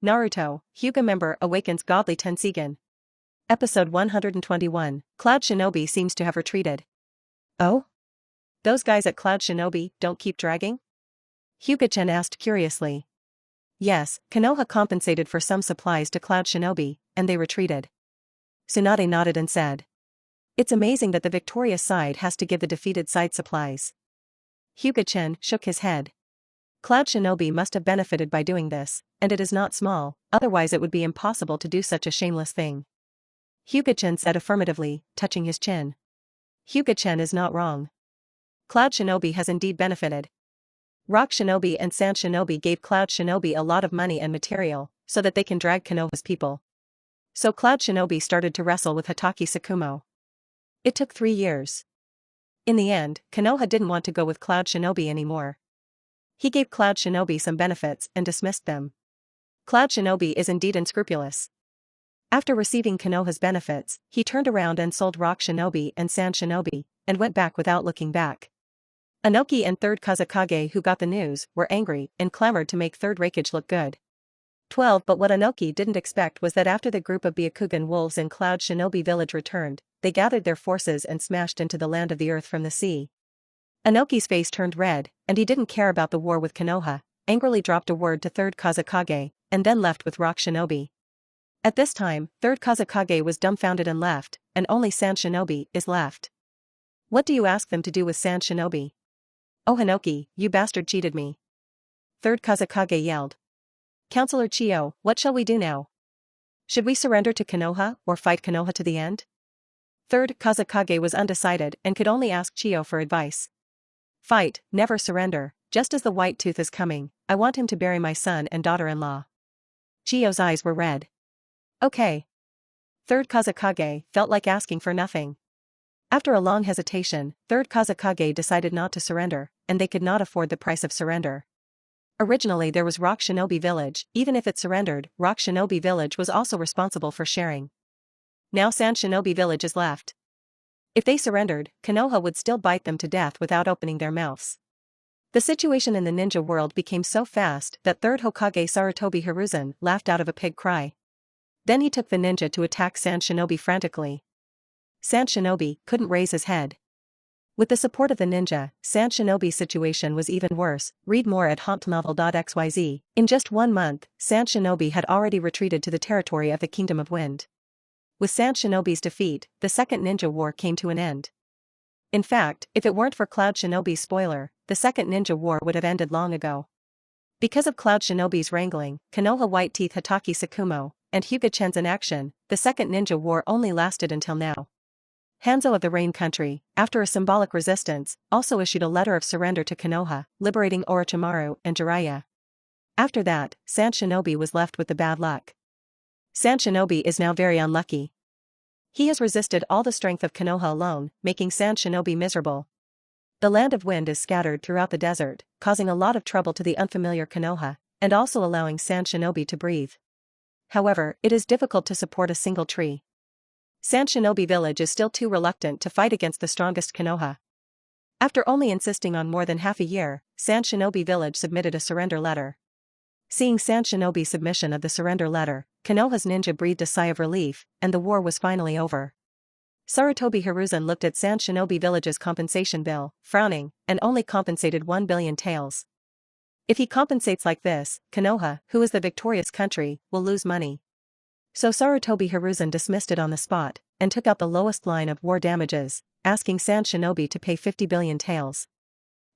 Naruto, Hyuga member awakens godly Tenseigan. Episode 121, Cloud Shinobi seems to have retreated. Oh? Those guys at Cloud Shinobi don't keep dragging? Hyuga Chen asked curiously. Yes, Konoha compensated for some supplies to Cloud Shinobi, and they retreated. Tsunade nodded and said. It's amazing that the victorious side has to give the defeated side supplies. Hyuga Chen shook his head. Cloud Shinobi must have benefited by doing this, and it is not small, otherwise it would be impossible to do such a shameless thing. Hyuga Chen said affirmatively, touching his chin. Hyuga Chen is not wrong. Cloud Shinobi has indeed benefited. Rock Shinobi and Sand Shinobi gave Cloud Shinobi a lot of money and material, so that they can drag Konoha's people. So Cloud Shinobi started to wrestle with Hatake Tsukumo. It took 3 years. In the end, Konoha didn't want to go with Cloud Shinobi anymore. He gave Cloud Shinobi some benefits and dismissed them. Cloud Shinobi is indeed unscrupulous. After receiving Konoha's benefits, he turned around and sold Rock Shinobi and Sand Shinobi, and went back without looking back. Inoki and 3rd Kazekage, who got the news, were angry and clamored to make 3rd Raikage look good. 12 But what Inoki didn't expect was that after the group of Byakugan wolves in Cloud Shinobi village returned, they gathered their forces and smashed into the land of the earth from the sea. Inoki's face turned red, and he didn't care about the war with Konoha, angrily dropped a word to 3rd Kazekage, and then left with Rock Shinobi. At this time, 3rd Kazekage was dumbfounded and left, and only Sand Shinobi is left. What do you ask them to do with Sand Shinobi? Oh Hinoki, you bastard cheated me. 3rd Kazekage yelled. Counselor Chiyo, what shall we do now? Should we surrender to Konoha or fight Konoha to the end? 3rd Kazekage was undecided and could only ask Chiyo for advice. Fight, never surrender, just as the white tooth is coming, I want him to bury my son and daughter-in-law. Chiyo's eyes were red. Okay. 3rd Kazekage felt like asking for nothing. After a long hesitation, 3rd Kazekage decided not to surrender, and they could not afford the price of surrender. Originally there was Rock Shinobi Village, even if it surrendered, Rock Shinobi Village was also responsible for sharing. Now Sand Shinobi Village is left. If they surrendered, Konoha would still bite them to death without opening their mouths. The situation in the ninja world became so fast that 3rd Hokage Sarutobi Hiruzen laughed out of a pig cry. Then he took the ninja to attack Sand Shinobi frantically. Sand Shinobi couldn't raise his head. With the support of the ninja, Sand Shinobi's situation was even worse. Read more at hauntnovel.xyz. In just 1 month, Sand Shinobi had already retreated to the territory of the Kingdom of Wind. With Sand Shinobi's defeat, the Second Ninja War came to an end. In fact, if it weren't for Cloud Shinobi's spoiler, the Second Ninja War would have ended long ago. Because of Cloud Shinobi's wrangling, Konoha White Teeth Hatake Tsukumo, and Hyuga Chen's inaction, the Second Ninja War only lasted until now. Hanzo of the Rain Country, after a symbolic resistance, also issued a letter of surrender to Konoha, liberating Orochimaru and Jiraiya. After that, Sand Shinobi was left with the bad luck. Sand Shinobi is now very unlucky. He has resisted all the strength of Konoha alone, making Sand Shinobi miserable. The land of wind is scattered throughout the desert, causing a lot of trouble to the unfamiliar Konoha, and also allowing Sand Shinobi to breathe. However, it is difficult to support a single tree. Sand Shinobi Village is still too reluctant to fight against the strongest Konoha. After only insisting on more than half a year, Sand Shinobi Village submitted a surrender letter. Seeing Sand Shinobi's submission of the surrender letter, Konoha's ninja breathed a sigh of relief, and the war was finally over. Sarutobi Hiruzen looked at Sand Shinobi Village's compensation bill, frowning, and only compensated 1 billion taels. If he compensates like this, Konoha, who is the victorious country, will lose money. So Sarutobi Hiruzen dismissed it on the spot, and took out the lowest line of war damages, asking Sand Shinobi to pay 50 billion taels.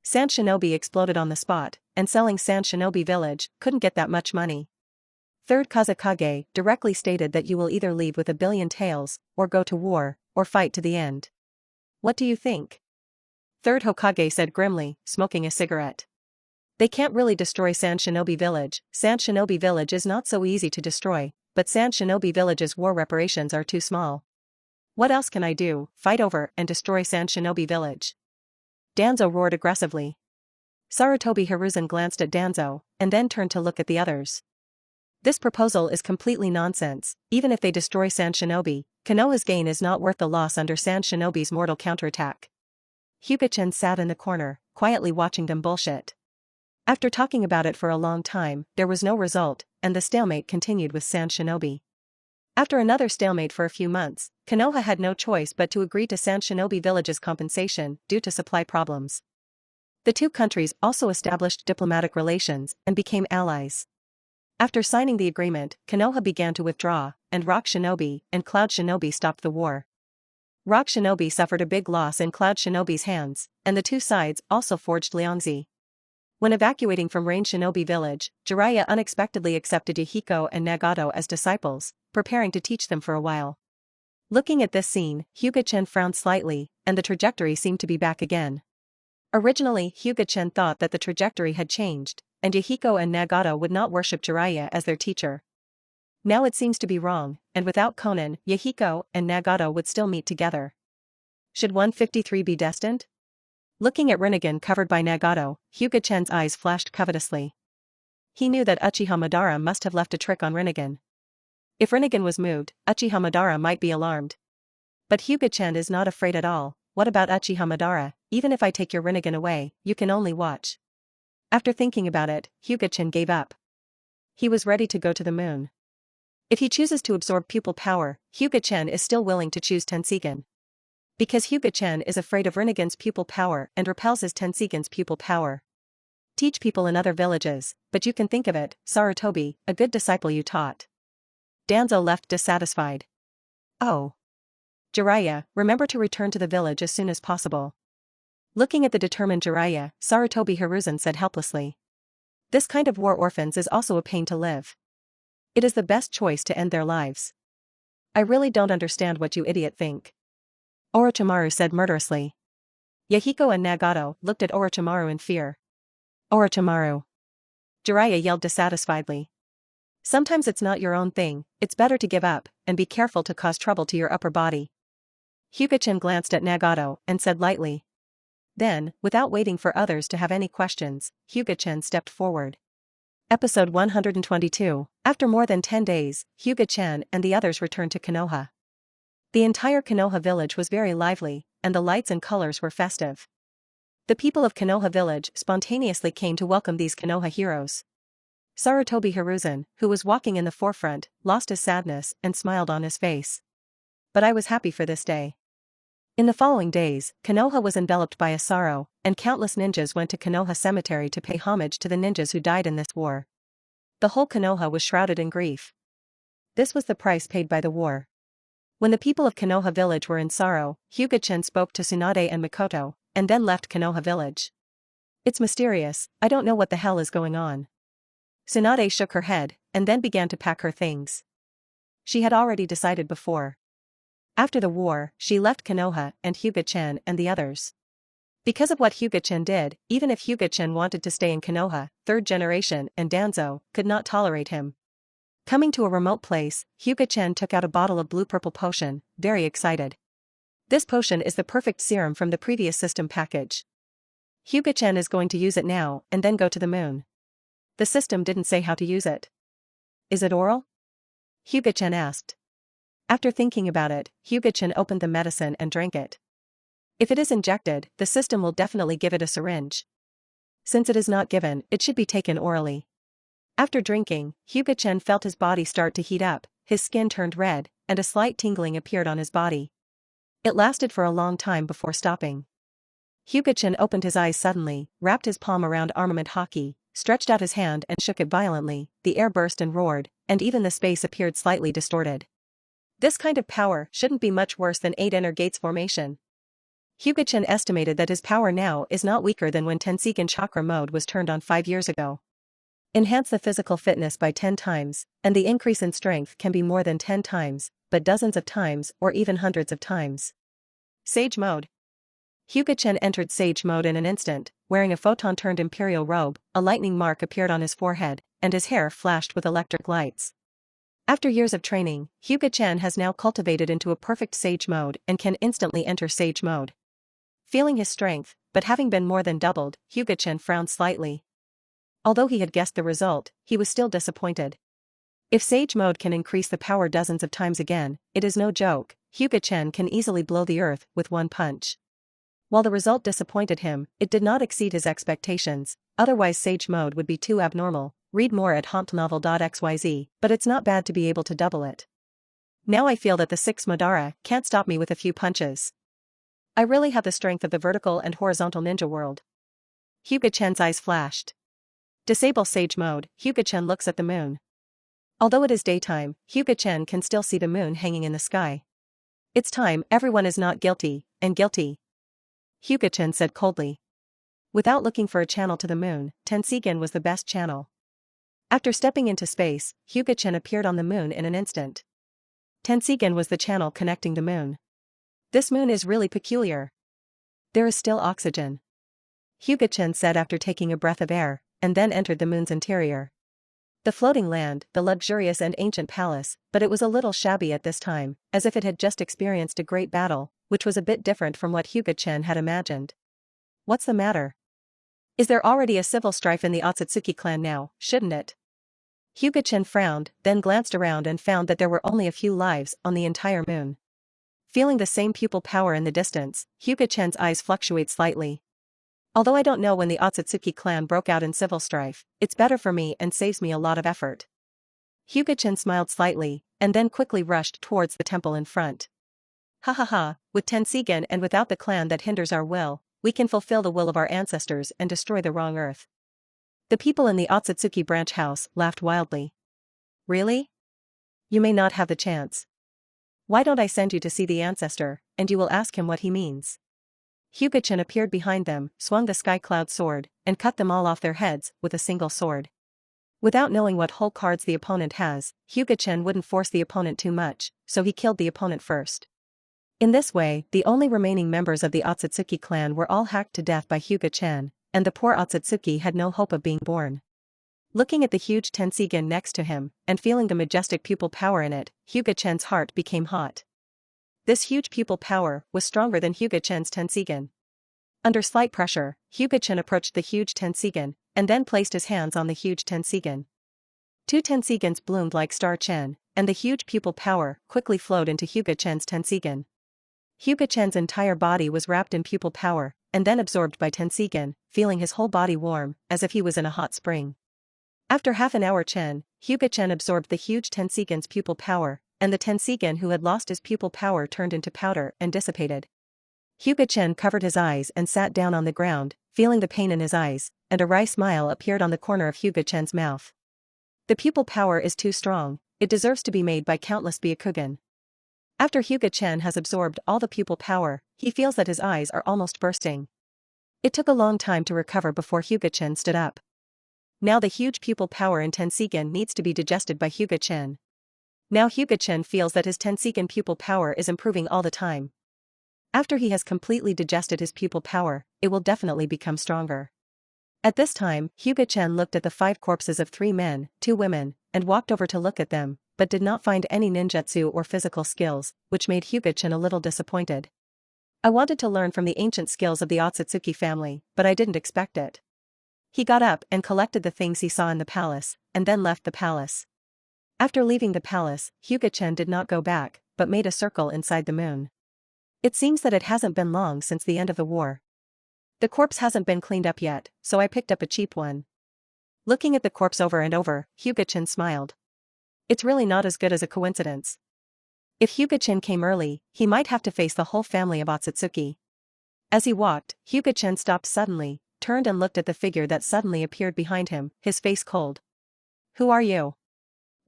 Sand Shinobi exploded on the spot, and selling Sand Shinobi Village couldn't get that much money. 3rd Kazekage directly stated that you will either leave with 1 billion taels, or go to war, or fight to the end. What do you think? 3rd Hokage said grimly, smoking a cigarette. They can't really destroy Sand Shinobi Village. Sand Shinobi Village is not so easy to destroy, but Sand Shinobi Village's war reparations are too small. What else can I do? Fight over and destroy Sand Shinobi Village? Danzo roared aggressively. Sarutobi Hiruzen glanced at Danzo, and then turned to look at the others. This proposal is completely nonsense. Even if they destroy Sand Shinobi, Konoha's gain is not worth the loss under Sand Shinobi's mortal counterattack. Hyuga Chen sat in the corner, quietly watching them bullshit. After talking about it for a long time, there was no result, and the stalemate continued with Sand Shinobi. After another stalemate for a few months, Konoha had no choice but to agree to Sand Shinobi Village's compensation due to supply problems. The two countries also established diplomatic relations and became allies. After signing the agreement, Konoha began to withdraw, and Rock Shinobi and Cloud Shinobi stopped the war. Rock Shinobi suffered a big loss in Cloud Shinobi's hands, and the two sides also forged liangsy. When evacuating from Rain Shinobi Village, Jiraiya unexpectedly accepted Yahiko and Nagato as disciples, preparing to teach them for a while. Looking at this scene, Hyuga Chen frowned slightly, and the trajectory seemed to be back again. Originally, Hyuga Chen thought that the trajectory had changed, and Yahiko and Nagato would not worship Jiraiya as their teacher. Now it seems to be wrong, and without Konan, Yahiko and Nagato would still meet together. Should 153 be destined? Looking at Rinnegan covered by Nagato, Hyuga Chen's eyes flashed covetously. He knew that Uchiha Madara must have left a trick on Rinnegan. If Rinnegan was moved, Uchiha Madara might be alarmed. But Hyuga Chen is not afraid at all. What about Uchiha Madara? Even if I take your Rinnegan away, you can only watch. After thinking about it, Hyuga Chen gave up. He was ready to go to the moon. If he chooses to absorb pupil power, Hyuga Chen is still willing to choose Tenseigan. Because Hyuga Chen is afraid of Rinnegan's pupil power and repels his Tenseigan's pupil power. Teach people in other villages, but you can think of it, Sarutobi, a good disciple you taught. Danzo left dissatisfied. Oh. Jiraiya, remember to return to the village as soon as possible. Looking at the determined Jiraiya, Sarutobi Hiruzen said helplessly. This kind of war orphans is also a pain to live. It is the best choice to end their lives. I really don't understand what you idiot think. Orochimaru said murderously. Yahiko and Nagato looked at Orochimaru in fear. Orochimaru. Jiraiya yelled dissatisfiedly. Sometimes it's not your own thing, it's better to give up, and be careful to cause trouble to your upper body. Hyuga Chen glanced at Nagato and said lightly. Then, without waiting for others to have any questions, Hyuga Chen stepped forward. Episode 122. After more than 10 days, Hyuga Chen and the others returned to Konoha. The entire Konoha village was very lively, and the lights and colors were festive. The people of Konoha village spontaneously came to welcome these Konoha heroes. Sarutobi Hiruzen, who was walking in the forefront, lost his sadness and smiled on his face. But I was happy for this day. In the following days, Konoha was enveloped by a sorrow, and countless ninjas went to Konoha Cemetery to pay homage to the ninjas who died in this war. The whole Konoha was shrouded in grief. This was the price paid by the war. When the people of Konoha village were in sorrow, Hyuga Chen spoke to Tsunade and Mikoto, and then left Konoha village. It's mysterious, I don't know what the hell is going on. Tsunade shook her head, and then began to pack her things. She had already decided before. After the war, she left Konoha and Hyuga Chen and the others. Because of what Hyuga Chen did, even if Hyuga Chen wanted to stay in Konoha, third generation and Danzo could not tolerate him. Coming to a remote place, Hyuga Chen took out a bottle of blue-purple potion, very excited. This potion is the perfect serum from the previous system package. Hyuga Chen is going to use it now and then go to the moon. The system didn't say how to use it. Is it oral? Hyuga Chen asked. After thinking about it, Hyuga Chen opened the medicine and drank it. If it is injected, the system will definitely give it a syringe. Since it is not given, it should be taken orally. After drinking, Hyuga Chen felt his body start to heat up, his skin turned red, and a slight tingling appeared on his body. It lasted for a long time before stopping. Hyuga Chen opened his eyes suddenly, wrapped his palm around armament hockey, stretched out his hand and shook it violently, the air burst and roared, and even the space appeared slightly distorted. This kind of power shouldn't be much worse than 8 inner gates formation. Hyuga Chen estimated that his power now is not weaker than when Tenseigan chakra mode was turned on 5 years ago. Enhance the physical fitness by 10 times, and the increase in strength can be more than 10 times, but dozens of times or even hundreds of times. Sage mode. Hyuga Chen entered Sage mode in an instant, wearing a photon-turned imperial robe, a lightning mark appeared on his forehead, and his hair flashed with electric lights. After years of training, Hyuga Chen has now cultivated into a perfect Sage mode and can instantly enter Sage mode. Feeling his strength, but having been more than doubled, Hyuga Chen frowned slightly. Although he had guessed the result, he was still disappointed. If Sage mode can increase the power dozens of times again, it is no joke, Hyuga Chen can easily blow the earth with one punch. While the result disappointed him, it did not exceed his expectations, Otherwise Sage Mode would be too abnormal. Read more at hompnovel.xyz, but it's not bad to be able to double it. Now I feel that the 6 Madara can't stop me with a few punches. I really have the strength of the vertical and horizontal ninja world. Hyuga Chen's eyes flashed. Disable Sage Mode. Hyuga Chen looks at the moon. Although it is daytime, Hyuga Chen can still see the moon hanging in the sky. It's time, everyone is not guilty, and guilty. Hyuga Chen said coldly. Without looking for a channel to the moon, Tenseigan was the best channel. After stepping into space, Hyuga Chen appeared on the moon in an instant. Tenseigan was the channel connecting the moon. This moon is really peculiar. There is still oxygen. Hyuga Chen said after taking a breath of air, and then entered the moon's interior. The floating land, the luxurious and ancient palace, but it was a little shabby at this time, as if it had just experienced a great battle, which was a bit different from what Hyuga Chen had imagined. What's the matter? Is there already a civil strife in the Otsutsuki clan now, shouldn't it? Hyuga Chen frowned, then glanced around and found that there were only a few lives on the entire moon. Feeling the same pupil power in the distance, Hyuga Chen's eyes fluctuate slightly. Although I don't know when the Otsutsuki clan broke out in civil strife, it's better for me and saves me a lot of effort. Hyuga Chen smiled slightly, and then quickly rushed towards the temple in front. Ha ha ha, with Tenseigan and without the clan that hinders our will, we can fulfill the will of our ancestors and destroy the wrong earth. The people in the Otsutsuki branch house laughed wildly. Really? You may not have the chance. Why don't I send you to see the ancestor, and you will ask him what he means? Hyuga Chen appeared behind them, swung the sky cloud sword, and cut them all off their heads with a single sword. Without knowing what whole cards the opponent has, Hyuga Chen wouldn't force the opponent too much, so he killed the opponent first. In this way, the only remaining members of the Otsutsuki clan were all hacked to death by Hyuga Chen, and the poor Otsutsuki had no hope of being born. Looking at the huge Tenseigan next to him, and feeling the majestic pupil power in it, Hyuga Chen's heart became hot. This huge pupil power was stronger than Hyuga Chen's Tenseigan. Under slight pressure, Hyuga Chen approached the huge Tenseigan, and then placed his hands on the huge Tenseigan. 2 Tenseigans bloomed like Star Chen, and the huge pupil power quickly flowed into Hyuga Chen's Tenseigan. Hyuga Chen's entire body was wrapped in pupil power, and then absorbed by Tenseigan, feeling his whole body warm, as if he was in a hot spring. After half an hour Hyuga Chen absorbed the huge Tenseigan's pupil power, and the Tenseigan who had lost his pupil power turned into powder and dissipated. Hyuga Chen covered his eyes and sat down on the ground, feeling the pain in his eyes, and a wry smile appeared on the corner of Hyuga Chen's mouth. The pupil power is too strong, it deserves to be made by countless Byakugan. After Hyuga Chen has absorbed all the pupil power, he feels that his eyes are almost bursting. It took a long time to recover before Hyuga Chen stood up. Now the huge pupil power in Tenseigan needs to be digested by Hyuga Chen. Now Hyuga Chen feels that his Tenseigan pupil power is improving all the time. After he has completely digested his pupil power, it will definitely become stronger. At this time, Hyuga Chen looked at the 5 corpses of 3 men, 2 women, and walked over to look at them, but did not find any ninjutsu or physical skills, which made Hyuga Chen a little disappointed. I wanted to learn from the ancient skills of the Otsutsuki family, but I didn't expect it. He got up and collected the things he saw in the palace, and then left the palace. After leaving the palace, Hyuga Chen did not go back, but made a circle inside the moon. It seems that it hasn't been long since the end of the war. The corpse hasn't been cleaned up yet, so I picked up a cheap one. Looking at the corpse over and over, Hyuga Chen smiled. It's really not as good as a coincidence. If Hyuga Chen came early, he might have to face the whole family of Otsutsuki. As he walked, Hyuga Chen stopped suddenly, turned and looked at the figure that suddenly appeared behind him, his face cold. Who are you?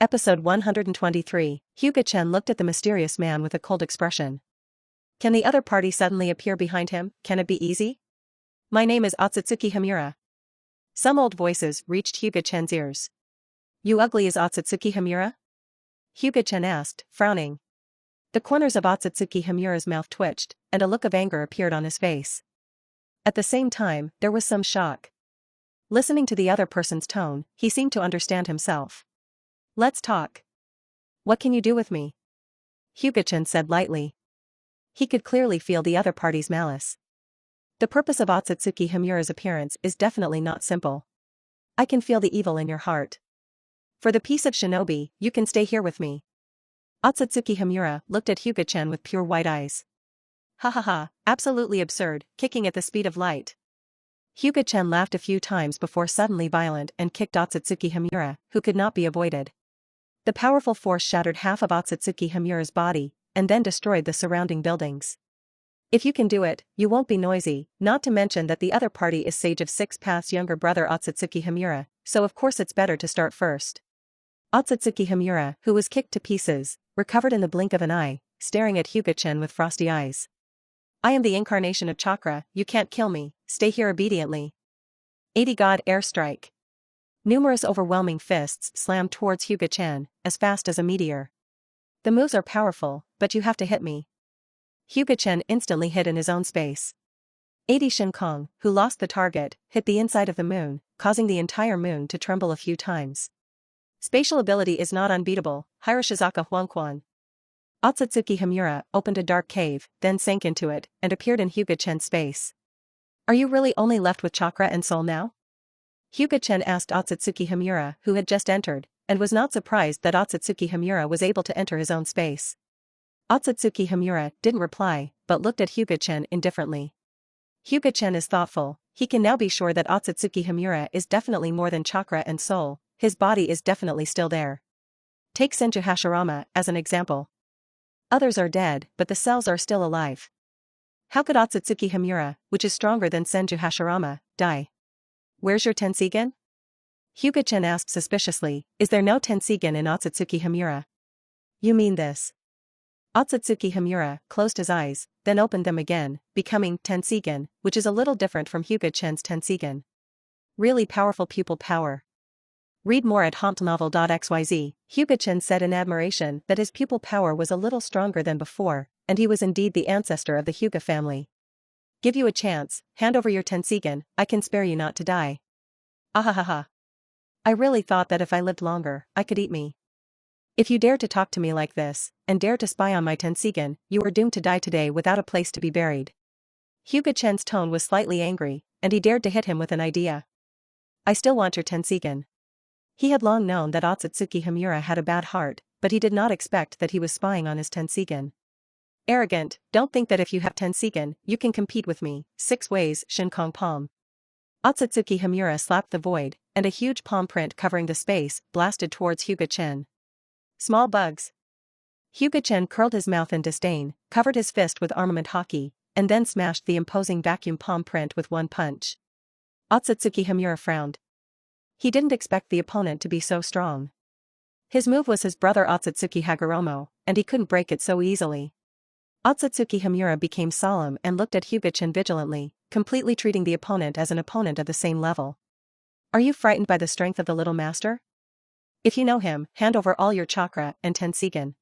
Episode 123, Hyuga Chen looked at the mysterious man with a cold expression. Can the other party suddenly appear behind him? Can it be easy? My name is Otsutsuki Himura. Some old voices reached Hyuga Chen's ears. You ugly as Otsutsuki Himura? Hyuga Chen asked, frowning. The corners of Otsutsuki Himura's mouth twitched, and a look of anger appeared on his face. At the same time, there was some shock. Listening to the other person's tone, he seemed to understand himself. Let's talk. What can you do with me? Hyuga Chen said lightly. He could clearly feel the other party's malice. The purpose of Otsutsuki Himura's appearance is definitely not simple. I can feel the evil in your heart. For the peace of shinobi, you can stay here with me. Otsutsuki Himura looked at Hyuga Chen with pure white eyes. Ha ha ha, absolutely absurd, kicking at the speed of light. Hyuga Chen laughed a few times before suddenly violent and kicked Otsutsuki Himura, who could not be avoided. The powerful force shattered half of Otsutsuki Himura's body, and then destroyed the surrounding buildings. If you can do it, you won't be noisy, not to mention that the other party is Sage of Six Paths' younger brother Otsutsuki Himura, so of course it's better to start first. Otsutsuki Himura, who was kicked to pieces, recovered in the blink of an eye, staring at Hyuga Chen with frosty eyes. I am the incarnation of chakra, you can't kill me, stay here obediently. 80 God Airstrike. Numerous overwhelming fists slammed towards Hyuga Chen, as fast as a meteor. The moves are powerful, but you have to hit me. Hyuga Chen instantly hid in his own space. 80 Shin Kong, who lost the target, hit the inside of the moon, causing the entire moon to tremble a few times. Spatial ability is not unbeatable, Hiroshizaka Huangquan. Otsutsuki Himura opened a dark cave, then sank into it, and appeared in Hyuga Chen's space. Are you really only left with chakra and soul now? Hyuga Chen asked Otsutsuki Himura, who had just entered, and was not surprised that Otsutsuki Himura was able to enter his own space. Otsutsuki Himura didn't reply, but looked at Hyuga Chen indifferently. Hyuga Chen is thoughtful, he can now be sure that Otsutsuki Himura is definitely more than chakra and soul, his body is definitely still there. Take Senju Hashirama as an example. Others are dead, but the cells are still alive. How could Otsutsuki Himura, which is stronger than Senju Hashirama, die? Where's your Tenseigan? Hyuga Chen asked suspiciously, is there no Tenseigan in Otsutsuki Himura? You mean this? Otsutsuki Himura closed his eyes, then opened them again, becoming Tenseigan, which is a little different from Hyuga Chen's Tenseigan. Really powerful pupil power. Read more at hauntnovel.xyz. Hyuga Chen said in admiration that his pupil power was a little stronger than before, and he was indeed the ancestor of the Hyuga family. Give you a chance, hand over your Tenseigan, I can spare you not to die. Ahahaha. I really thought that if I lived longer, I could eat me. If you dare to talk to me like this, and dare to spy on my Tenseigan, you are doomed to die today without a place to be buried. Hyuga Chen's tone was slightly angry, and he dared to hit him with an idea. I still want your Tenseigan. He had long known that Otsutsuki Himura had a bad heart, but he did not expect that he was spying on his Tenseigan. Arrogant, don't think that if you have Tenseigan, you can compete with me. 6 ways, Shin Kong palm. Otsutsuki Himura slapped the void, and a huge palm print covering the space blasted towards Hyuga Chen. Small bugs. Hyuga Chen curled his mouth in disdain, covered his fist with armament hockey, and then smashed the imposing vacuum palm print with one punch. Otsutsuki Himura frowned. He didn't expect the opponent to be so strong. His move was his brother Otsutsuki Hagoromo, and he couldn't break it so easily. Otsutsuki Himura became solemn and looked at Hyuga Chen vigilantly, completely treating the opponent as an opponent of the same level. Are you frightened by the strength of the little master? If you know him, hand over all your chakra and Tenseigan.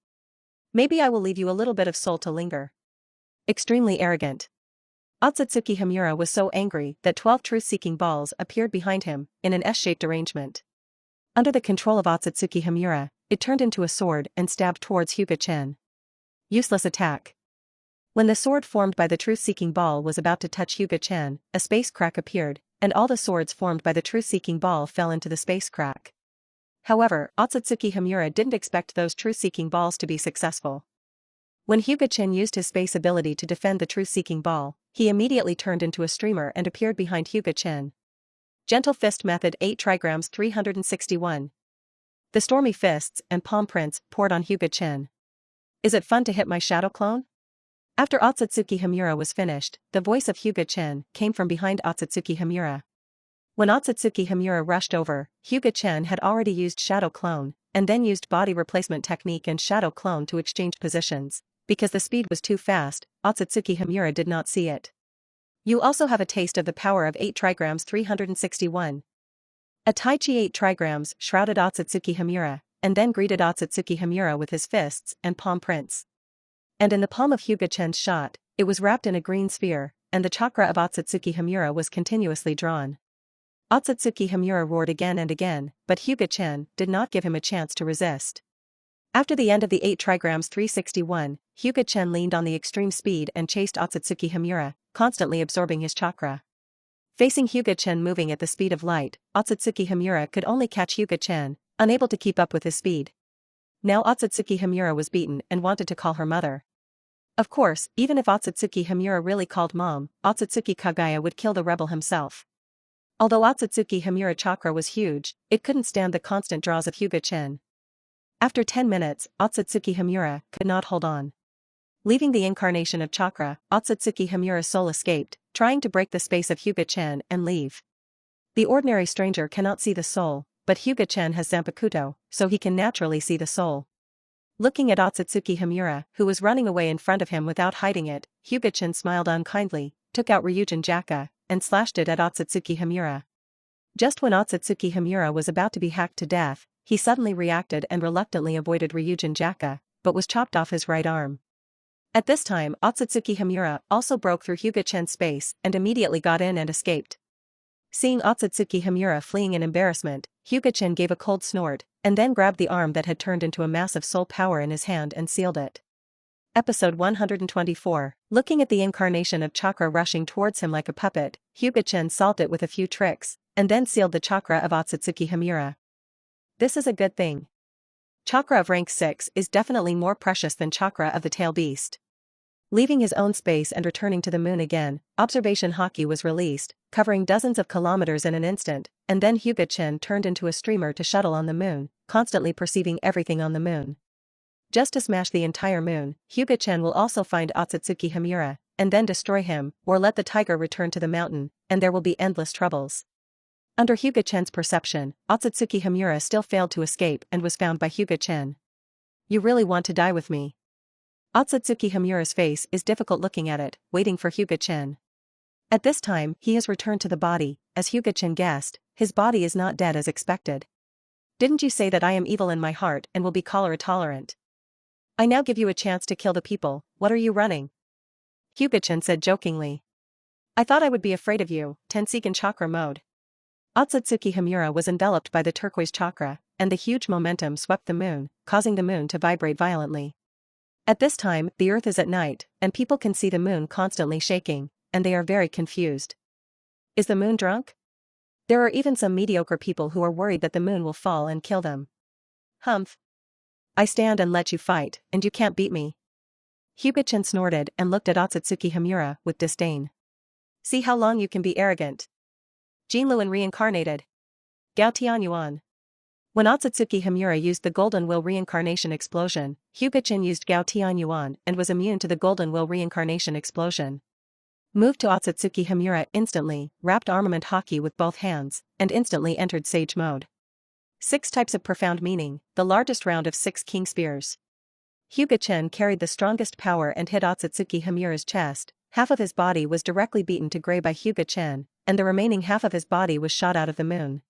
Maybe I will leave you a little bit of soul to linger. Extremely arrogant. Otsutsuki Himura was so angry that 12 truth-seeking balls appeared behind him, in an S-shaped arrangement. Under the control of Otsutsuki Himura, it turned into a sword and stabbed towards Hyuga Chen. Useless attack. When the sword formed by the truth-seeking ball was about to touch Hyuga Chen, a space crack appeared, and all the swords formed by the truth-seeking ball fell into the space crack. However, Otsutsuki Himura didn't expect those truth-seeking balls to be successful. When Hyuga Chen used his space ability to defend the truth-seeking ball, he immediately turned into a streamer and appeared behind Hyuga Chen. Gentle Fist Method 8 trigrams 361. The stormy fists and palm prints poured on Hyuga Chen. Is it fun to hit my shadow clone? After Otsutsuki Himura was finished, the voice of Hyuga Chen came from behind Otsutsuki Himura. When Otsutsuki Himura rushed over, Hyuga Chen had already used Shadow Clone, and then used Body Replacement Technique and Shadow Clone to exchange positions. Because the speed was too fast, Otsutsuki Himura did not see it. You also have a taste of the power of 8 trigrams 361. A Tai Chi 8 trigrams shrouded Otsutsuki Himura, and then greeted Otsutsuki Himura with his fists and palm prints. And in the palm of Hyuga Chen's shot, it was wrapped in a green sphere, and the chakra of Otsutsuki Himura was continuously drawn. Otsutsuki Himura roared again and again, but Hyuga Chen did not give him a chance to resist. After the end of the 8 trigrams 361, Hyuga Chen leaned on the extreme speed and chased Otsutsuki Himura, constantly absorbing his chakra. Facing Hyuga Chen moving at the speed of light, Otsutsuki Himura could only catch Hyuga Chen, unable to keep up with his speed. Now Otsutsuki Himura was beaten and wanted to call her mother. Of course, even if Otsutsuki Himura really called mom, Otsutsuki Kagaya would kill the rebel himself. Although Otsutsuki Himura chakra was huge, it couldn't stand the constant draws of Hyuga Chen. After 10 minutes, Otsutsuki Himura could not hold on. Leaving the incarnation of chakra, Otsutsuki Himura's soul escaped, trying to break the space of Hyuga Chen and leave. The ordinary stranger cannot see the soul, but Hyuga Chen has Zanpakuto, so he can naturally see the soul. Looking at Otsutsuki Himura, who was running away in front of him without hiding it, Hyuga Chen smiled unkindly, took out Ryujin Jaka, and slashed it at Otsutsuki Himura. Just when Otsutsuki Himura was about to be hacked to death, he suddenly reacted and reluctantly avoided Ryujin Jaka, but was chopped off his right arm. At this time, Otsutsuki Himura also broke through Hyuga Chen's space and immediately got in and escaped. Seeing Otsutsuki Himura fleeing in embarrassment, Hyuga Chen gave a cold snort, and then grabbed the arm that had turned into a massive soul power in his hand and sealed it. Episode 124. Looking at the incarnation of chakra rushing towards him like a puppet, Hyuga Chen solved it with a few tricks, and then sealed the chakra of Otsutsuki Himura. This is a good thing. Chakra of rank 6 is definitely more precious than chakra of the tail beast. Leaving his own space and returning to the moon again, observation Haki was released, covering dozens of kilometers in an instant, and then Hyuga Chen turned into a streamer to shuttle on the moon, constantly perceiving everything on the moon. Just to smash the entire moon, Hyuga Chen will also find Otsutsuki Himura, and then destroy him, or let the tiger return to the mountain, and there will be endless troubles. Under Hyuga Chen's perception, Otsutsuki Himura still failed to escape and was found by Hyuga Chen. You really want to die with me? Otsutsuki Himura's face is difficult looking at it, waiting for Hyuga Chen. At this time, he has returned to the body, as Hyuga Chen guessed, his body is not dead as expected. Didn't you say that I am evil in my heart and will be cholera tolerant? I now give you a chance to kill the people, what are you running? Hyuga Chen said jokingly. I thought I would be afraid of you, Tenseigan chakra mode. Otsutsuki Himura was enveloped by the turquoise chakra, and the huge momentum swept the moon, causing the moon to vibrate violently. At this time, the earth is at night, and people can see the moon constantly shaking, and they are very confused. Is the moon drunk? There are even some mediocre people who are worried that the moon will fall and kill them. Humph. I stand and let you fight, and you can't beat me. Hyuga Chen snorted and looked at Otsutsuki Himura with disdain. See how long you can be arrogant. Jinluan reincarnated. Gao Tianyuan. When Otsutsuki Himura used the Golden Will reincarnation explosion, Hyuga Chen used Gao Tianyuan and was immune to the Golden Will reincarnation explosion. Moved to Otsutsuki Himura instantly, wrapped armament Haki with both hands, and instantly entered Sage mode. 6 types of profound meaning, the largest round of 6 king spears. Hyuga Chen carried the strongest power and hit Otsutsuki Himura's chest. Half of his body was directly beaten to grey by Hyuga Chen, and the remaining half of his body was shot out of the moon.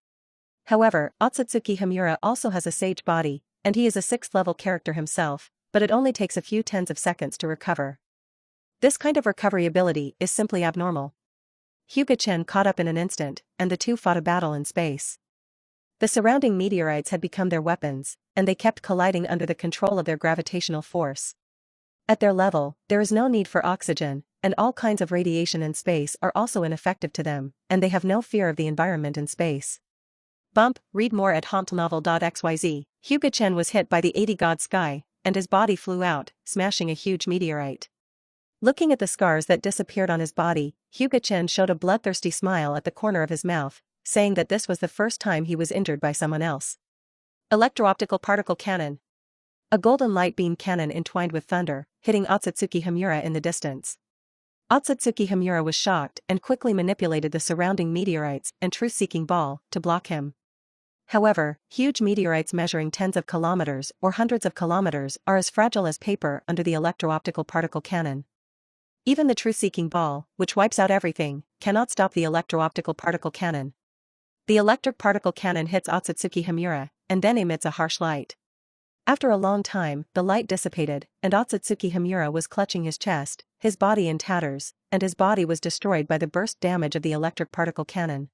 However, Otsutsuki Himura also has a sage body, and he is a 6th level character himself, but it only takes a few tens of seconds to recover. This kind of recovery ability is simply abnormal. Hyuga Chen caught up in an instant, and the two fought a battle in space. The surrounding meteorites had become their weapons, and they kept colliding under the control of their gravitational force. At their level, there is no need for oxygen, and all kinds of radiation in space are also ineffective to them, and they have no fear of the environment in space. Bump, read more at hauntnovel.xyz. Hyuga Chen was hit by the 80-god sky, and his body flew out, smashing a huge meteorite. Looking at the scars that disappeared on his body, Hyuga Chen showed a bloodthirsty smile at the corner of his mouth, saying that this was the first time he was injured by someone else. Electro-optical particle cannon. A golden light beam cannon entwined with thunder, hitting Otsutsuki Himura in the distance. Otsutsuki Himura was shocked and quickly manipulated the surrounding meteorites and truth-seeking ball to block him. However, huge meteorites measuring tens of kilometers or hundreds of kilometers are as fragile as paper under the electro-optical particle cannon. Even the truth-seeking ball, which wipes out everything, cannot stop the electro-optical particle cannon. The electric particle cannon hits Otsutsuki Himura, and then emits a harsh light. After a long time, the light dissipated, and Otsutsuki Himura was clutching his chest, his body in tatters, and his body was destroyed by the burst damage of the electric particle cannon.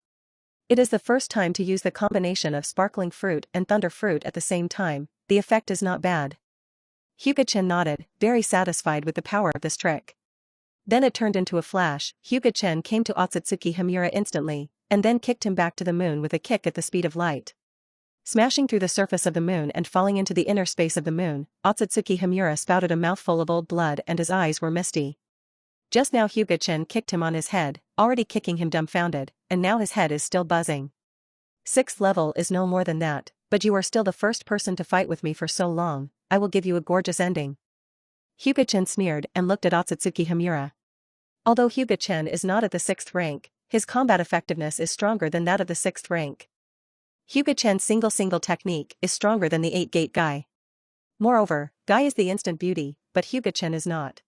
It is the first time to use the combination of sparkling fruit and thunder fruit at the same time. The effect is not bad. Hyuga Chen nodded, very satisfied with the power of this trick. Then it turned into a flash. Hyuga Chen came to Otsutsuki Himura instantly, and then kicked him back to the moon with a kick at the speed of light. Smashing through the surface of the moon and falling into the inner space of the moon, Otsutsuki Himura spouted a mouthful of old blood and his eyes were misty. Just now Hyuga Chen kicked him on his head, already kicking him dumbfounded, and now his head is still buzzing. 6th level is no more than that, but you are still the first person to fight with me for so long, I will give you a gorgeous ending. Hyuga Chen sneered and looked at Otsutsuki Himura. Although Hyuga Chen is not at the 6th rank, his combat effectiveness is stronger than that of the 6th rank. Hyuga Chen's single technique is stronger than the 8-gate Guy. Moreover, Guy is the instant beauty, but Hyuga Chen is not.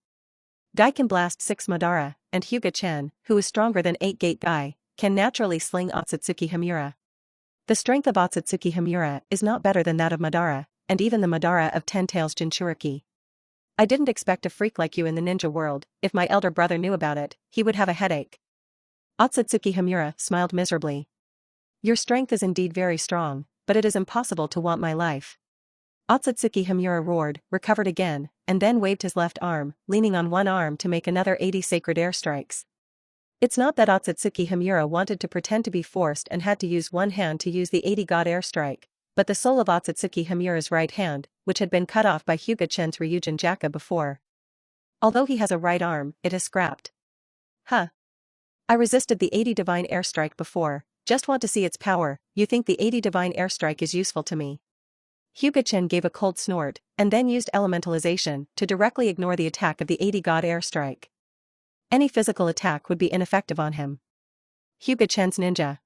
Guy can blast 6 Madara, and Hyuga Chen, who is stronger than 8-gate Guy, can naturally sling Otsutsuki Himura. The strength of Otsutsuki Himura is not better than that of Madara, and even the Madara of 10 Tails Jinchuriki. I didn't expect a freak like you in the ninja world. If my elder brother knew about it, he would have a headache. Otsutsuki Himura smiled miserably. Your strength is indeed very strong, but it is impossible to want my life. Otsutsuki Himura roared, recovered again, and then waved his left arm, leaning on one arm to make another 80 sacred air strikes. It's not that Otsutsuki Himura wanted to pretend to be forced and had to use one hand to use the 80 God air strike, but the soul of Otsutsuki Himura's right hand, which had been cut off by Hyuga Chen's Ryujin Jaka before. Although he has a right arm, it is scrapped. Huh. I resisted the 80 divine airstrike before, just want to see its power. You think the 80 divine airstrike is useful to me? Hyuga Chen gave a cold snort, and then used elementalization to directly ignore the attack of the 80 God airstrike. Any physical attack would be ineffective on him. Hyuga Chen's ninja.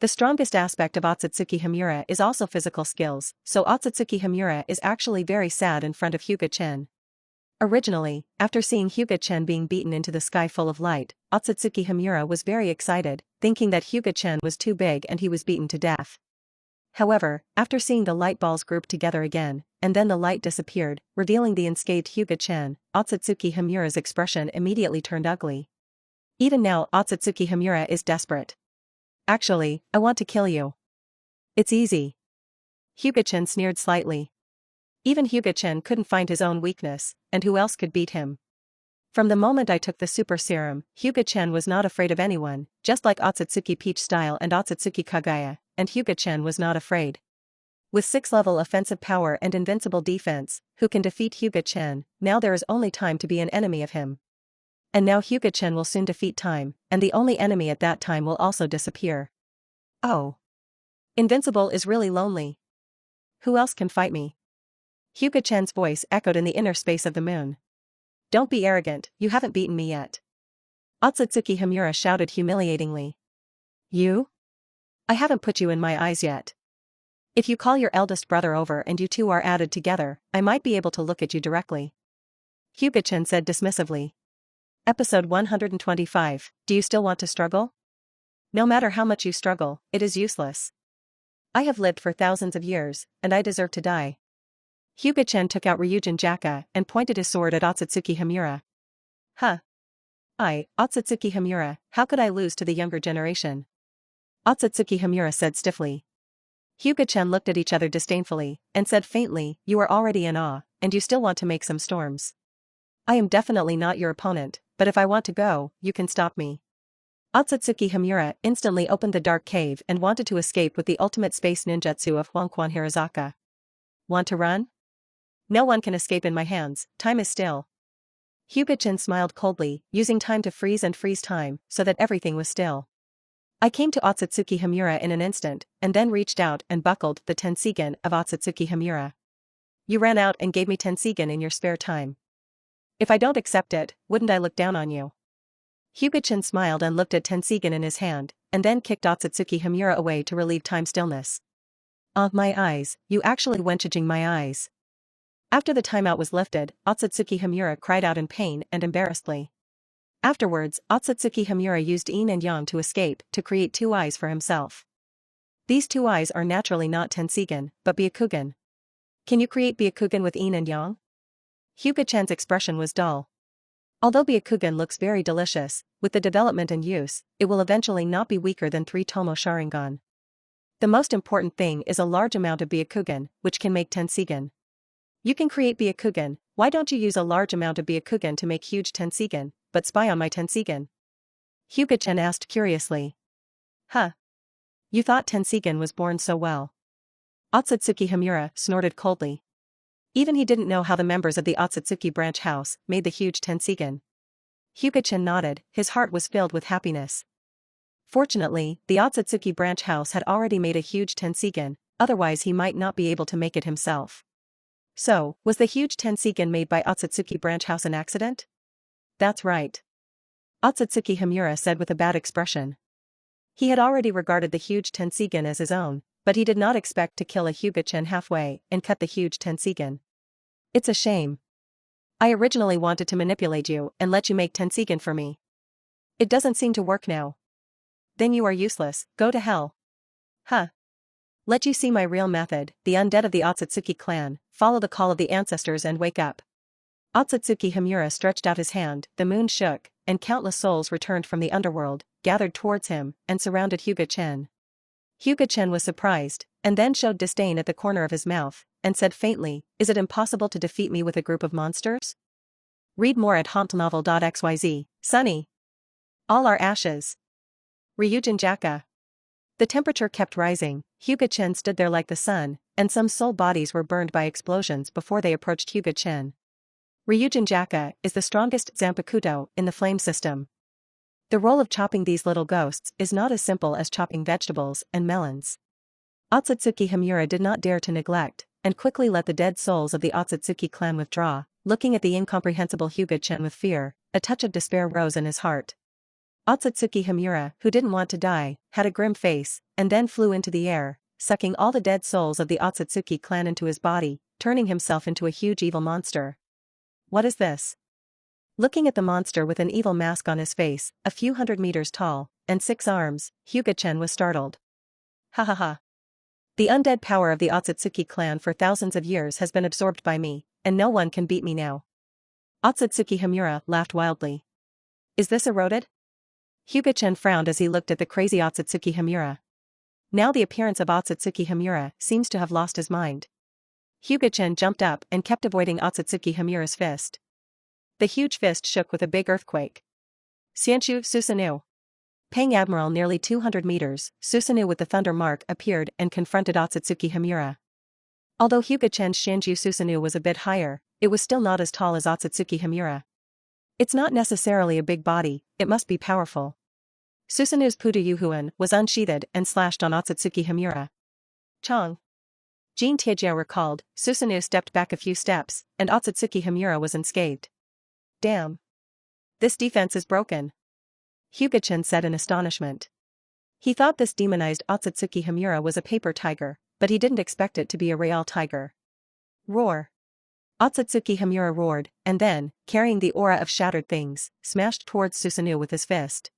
The strongest aspect of Otsutsuki Himura is also physical skills, so Otsutsuki Himura is actually very sad in front of Hyuga Chen. Originally, after seeing Hyuga Chen being beaten into the sky full of light, Otsutsuki Himura was very excited, thinking that Hyuga Chen was too big and he was beaten to death. However, after seeing the light balls grouped together again, and then the light disappeared, revealing the unscathed Hyuga Chen, Otsutsuki Himura's expression immediately turned ugly. Even now Otsutsuki Himura is desperate. Actually, I want to kill you. It's easy. Hyuga Chen sneered slightly. Even Hyuga Chen couldn't find his own weakness, and who else could beat him? From the moment I took the super serum, Hyuga Chen was not afraid of anyone, just like Otsutsuki Peach Style and Otsutsuki Kagaya, and Hyuga Chen was not afraid. With 6-level offensive power and invincible defense, who can defeat Hyuga Chen? Now there is only time to be an enemy of him. And now Hyuga Chen will soon defeat time, and the only enemy at that time will also disappear. Oh. Invincible is really lonely. Who else can fight me? Hyuga Chen's voice echoed in the inner space of the moon. Don't be arrogant, you haven't beaten me yet. Otsutsuki Himura shouted humiliatingly. You? I haven't put you in my eyes yet. If you call your eldest brother over and you two are added together, I might be able to look at you directly. Hyuga Chen said dismissively. Episode 125, do you still want to struggle? No matter how much you struggle, it is useless. I have lived for thousands of years, and I deserve to die. Hyuga Chen took out Ryujin Jaka and pointed his sword at Otsutsuki Himura. Huh. Otsutsuki Himura, how could I lose to the younger generation? Otsutsuki Himura said stiffly. Hyuga Chen looked at each other disdainfully, and said faintly, you are already in awe, and you still want to make some storms. I am definitely not your opponent, but if I want to go, you can stop me. Otsutsuki Himura instantly opened the dark cave and wanted to escape with the ultimate space ninjutsu of Huangquan Hirazaka. Want to run? No one can escape in my hands, time is still. Hyuga Chen smiled coldly, using time to freeze and freeze time, so that everything was still. I came to Otsutsuki Himura in an instant, and then reached out and buckled the Tenseigan of Otsutsuki Himura. You ran out and gave me Tenseigan in your spare time. If I don't accept it, wouldn't I look down on you? Hyuga Chen smiled and looked at Tenseigan in his hand, and then kicked Otsutsuki Himura away to relieve time stillness. My eyes, you actually wenchaging my eyes. After the timeout was lifted, Otsutsuki Himura cried out in pain and embarrassedly. Afterwards, Otsutsuki Himura used yin and yang to escape, to create 2 eyes for himself. These 2 eyes are naturally not Tenseigan, but Byakugan. Can you create Byakugan with yin and yang? Hyuga Chen's expression was dull. Although Byakugan looks very delicious, with the development and use, it will eventually not be weaker than 3 Tomo Sharingan. The most important thing is a large amount of Byakugan, which can make Tenseigan. You can create Byakugan, why don't you use a large amount of Byakugan to make huge Tenseigan, but spy on my Tenseigan? Hyuga Chen asked curiously. Huh. You thought Tenseigan was born so well. Otsutsuki Himura snorted coldly. Even he didn't know how the members of the Otsutsuki branch house made the huge Tenseigan. Hyuga Chen nodded, his heart was filled with happiness. Fortunately, the Otsutsuki branch house had already made a huge Tenseigan, otherwise he might not be able to make it himself. So, was the huge Tenseigan made by Otsutsuki branch house an accident? That's right. Otsutsuki Himura said with a bad expression. He had already regarded the huge Tenseigan as his own, but he did not expect to kill a Hyuga Chen halfway and cut the huge Tenseigan. It's a shame. I originally wanted to manipulate you and let you make Tenseigan for me. It doesn't seem to work now. Then you are useless, go to hell. Huh. Let you see my real method, the undead of the Otsutsuki clan, follow the call of the ancestors and wake up. Otsutsuki Himura stretched out his hand, the moon shook, and countless souls returned from the underworld, gathered towards him, and surrounded Hyuga Chen. Hyuga Chen was surprised, and then showed disdain at the corner of his mouth, and said faintly, "Is it impossible to defeat me with a group of monsters?" Read more at hauntnovel.xyz. Sunny. All are ashes. Ryujin Jaka. The temperature kept rising, Hyuga Chen stood there like the sun, and some soul bodies were burned by explosions before they approached Hyuga Chen. Ryujin Jaka is the strongest Zanpakuto in the flame system. The role of chopping these little ghosts is not as simple as chopping vegetables and melons. Otsutsuki Himura did not dare to neglect, and quickly let the dead souls of the Otsutsuki clan withdraw, looking at the incomprehensible Hyuga Chen with fear. A touch of despair rose in his heart. Otsutsuki Himura, who didn't want to die, had a grim face, and then flew into the air, sucking all the dead souls of the Otsutsuki clan into his body, turning himself into a huge evil monster. What is this? Looking at the monster with an evil mask on his face, a few 100 meters tall, and 6 arms, Hyuga Chen was startled. Ha ha ha. The undead power of the Otsutsuki clan for thousands of years has been absorbed by me, and no one can beat me now. Otsutsuki Himura laughed wildly. Is this eroded? Hyuga Chen frowned as he looked at the crazy Otsutsuki Himura. Now the appearance of Otsutsuki Himura seems to have lost his mind. Hyuga Chen jumped up and kept avoiding Otsutsuki Himura's fist. The huge fist shook with a big earthquake. Xianshu Susanoo. Paying Admiral nearly 200 meters, Susanoo with the thunder mark appeared and confronted Otsutsuki Himura. Although Hyuga Chen's Xianshu Susanoo was a bit higher, it was still not as tall as Otsutsuki Himura. It's not necessarily a big body, it must be powerful. Susanoo's Pudu Yuhuan was unsheathed and slashed on Otsutsuki Himura. Chong. Jin Tiejiao recalled, Susanoo stepped back a few steps, and Otsutsuki Himura was unscathed. Damn. This defense is broken. Hyuga Chen said in astonishment. He thought this demonized Otsutsuki Himura was a paper tiger, but he didn't expect it to be a real tiger. Roar. Otsutsuki Himura roared, and then, carrying the aura of shattered things, smashed towards Susanoo with his fist.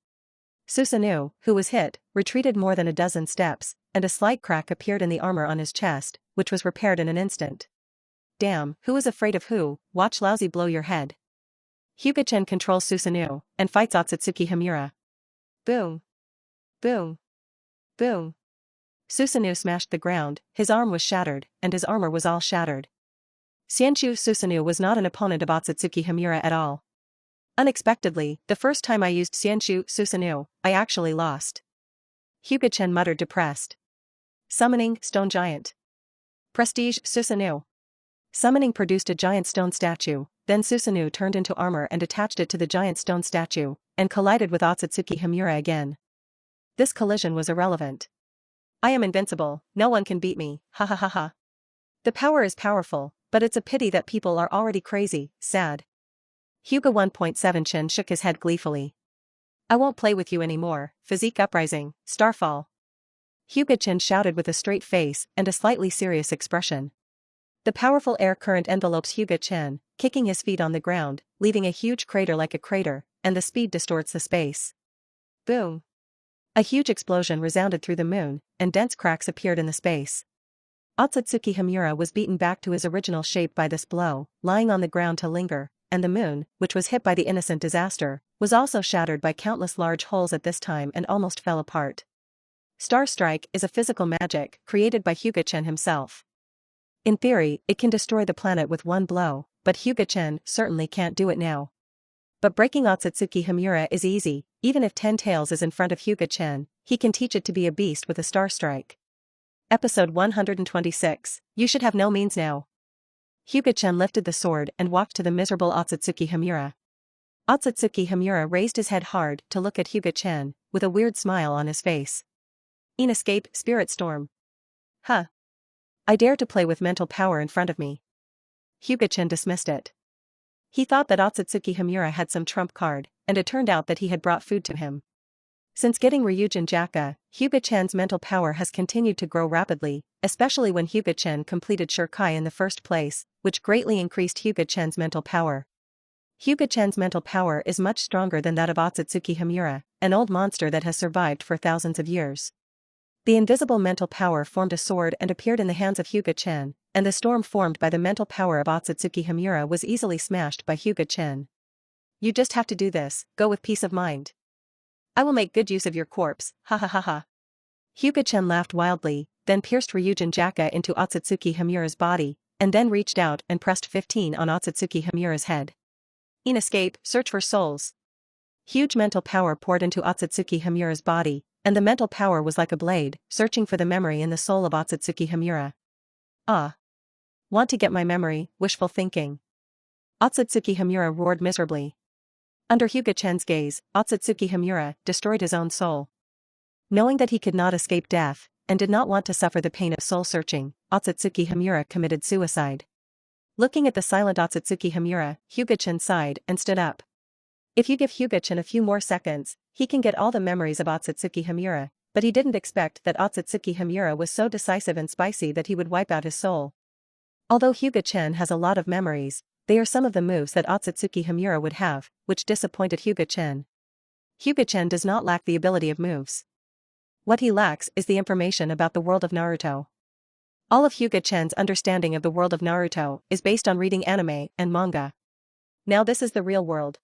Susanoo, who was hit, retreated more than a dozen steps, and a slight crack appeared in the armor on his chest, which was repaired in an instant. Damn, who is afraid of who? Watch lousy blow your head. Hyuga Chen controls Susanoo, and fights Otsutsuki Himura. Boom. Boom. Boom. Susanoo smashed the ground, his arm was shattered, and his armor was all shattered. Xianshu Susanoo was not an opponent of Otsutsuki Himura at all. Unexpectedly, the first time I used Xianshu Susanoo, I actually lost. Hyuga Chen muttered depressed. Summoning Stone Giant. Prestige Susanoo. Summoning produced a giant stone statue, then Susanoo turned into armor and attached it to the giant stone statue, and collided with Otsutsuki Himura again. This collision was irrelevant. I am invincible, no one can beat me, ha ha ha ha. The power is powerful, but it's a pity that people are already crazy, sad. Hyuga 1.7 Chen shook his head gleefully. I won't play with you anymore, physique uprising, starfall. Hyuga Chen shouted with a straight face and a slightly serious expression. The powerful air current envelopes Hyuga Chen, kicking his feet on the ground, leaving a huge crater like a crater, and the speed distorts the space. Boom. A huge explosion resounded through the moon, and dense cracks appeared in the space. Otsutsuki Himura was beaten back to his original shape by this blow, lying on the ground to linger, and the moon, which was hit by the innocent disaster, was also shattered by countless large holes at this time and almost fell apart. Star Strike is a physical magic created by Hyuga Chen himself. In theory, it can destroy the planet with one blow, but Hyuga Chen certainly can't do it now. But breaking Otsutsuki Himura is easy, even if 10 Tails is in front of Hyuga Chen, he can teach it to be a beast with a Star Strike. Episode 126, You should have no means now. Hyuga Chen lifted the sword and walked to the miserable Otsutsuki Himura. Otsutsuki Himura raised his head hard to look at Hyuga Chen, with a weird smile on his face. Escape, spirit storm. Huh. I dare to play with mental power in front of me. Hyuga Chen dismissed it. He thought that Otsutsuki Himura had some trump card, and it turned out that he had brought food to him. Since getting Ryujin Jaka, Hyuga Chen's mental power has continued to grow rapidly, especially when Hyuga Chen completed Shurikai in the first place, which greatly increased Hyuga Chen's mental power. Hyuga Chen's mental power is much stronger than that of Otsutsuki Himura, an old monster that has survived for thousands of years. The invisible mental power formed a sword and appeared in the hands of Hyuga Chen, and the storm formed by the mental power of Otsutsuki Himura was easily smashed by Hyuga Chen. You just have to do this, go with peace of mind. I will make good use of your corpse, ha ha ha ha. Hyuga Chen laughed wildly, then pierced Ryujin Jaka into Otsutsuki Himura's body, and then reached out and pressed 15 on Otsutsuki Himura's head. Escape, search for souls. Huge mental power poured into Otsutsuki Himura's body, and the mental power was like a blade, searching for the memory in the soul of Otsutsuki Himura. Ah. Want to get my memory, wishful thinking. Otsutsuki Himura roared miserably. Under Hyuga Chen's gaze, Otsutsuki Himura destroyed his own soul. Knowing that he could not escape death, and did not want to suffer the pain of soul-searching, Otsutsuki Himura committed suicide. Looking at the silent Otsutsuki Himura, Hyuga Chen sighed and stood up. If you give Hyuga Chen a few more seconds, he can get all the memories of Otsutsuki Himura, but he didn't expect that Otsutsuki Himura was so decisive and spicy that he would wipe out his soul. Although Hyuga Chen has a lot of memories, they are some of the moves that Otsutsuki Himura would have, which disappointed Hyuga Chen. Hyuga Chen does not lack the ability of moves. What he lacks is the information about the world of Naruto. All of Hyuga Chen's understanding of the world of Naruto is based on reading anime and manga. Now this is the real world.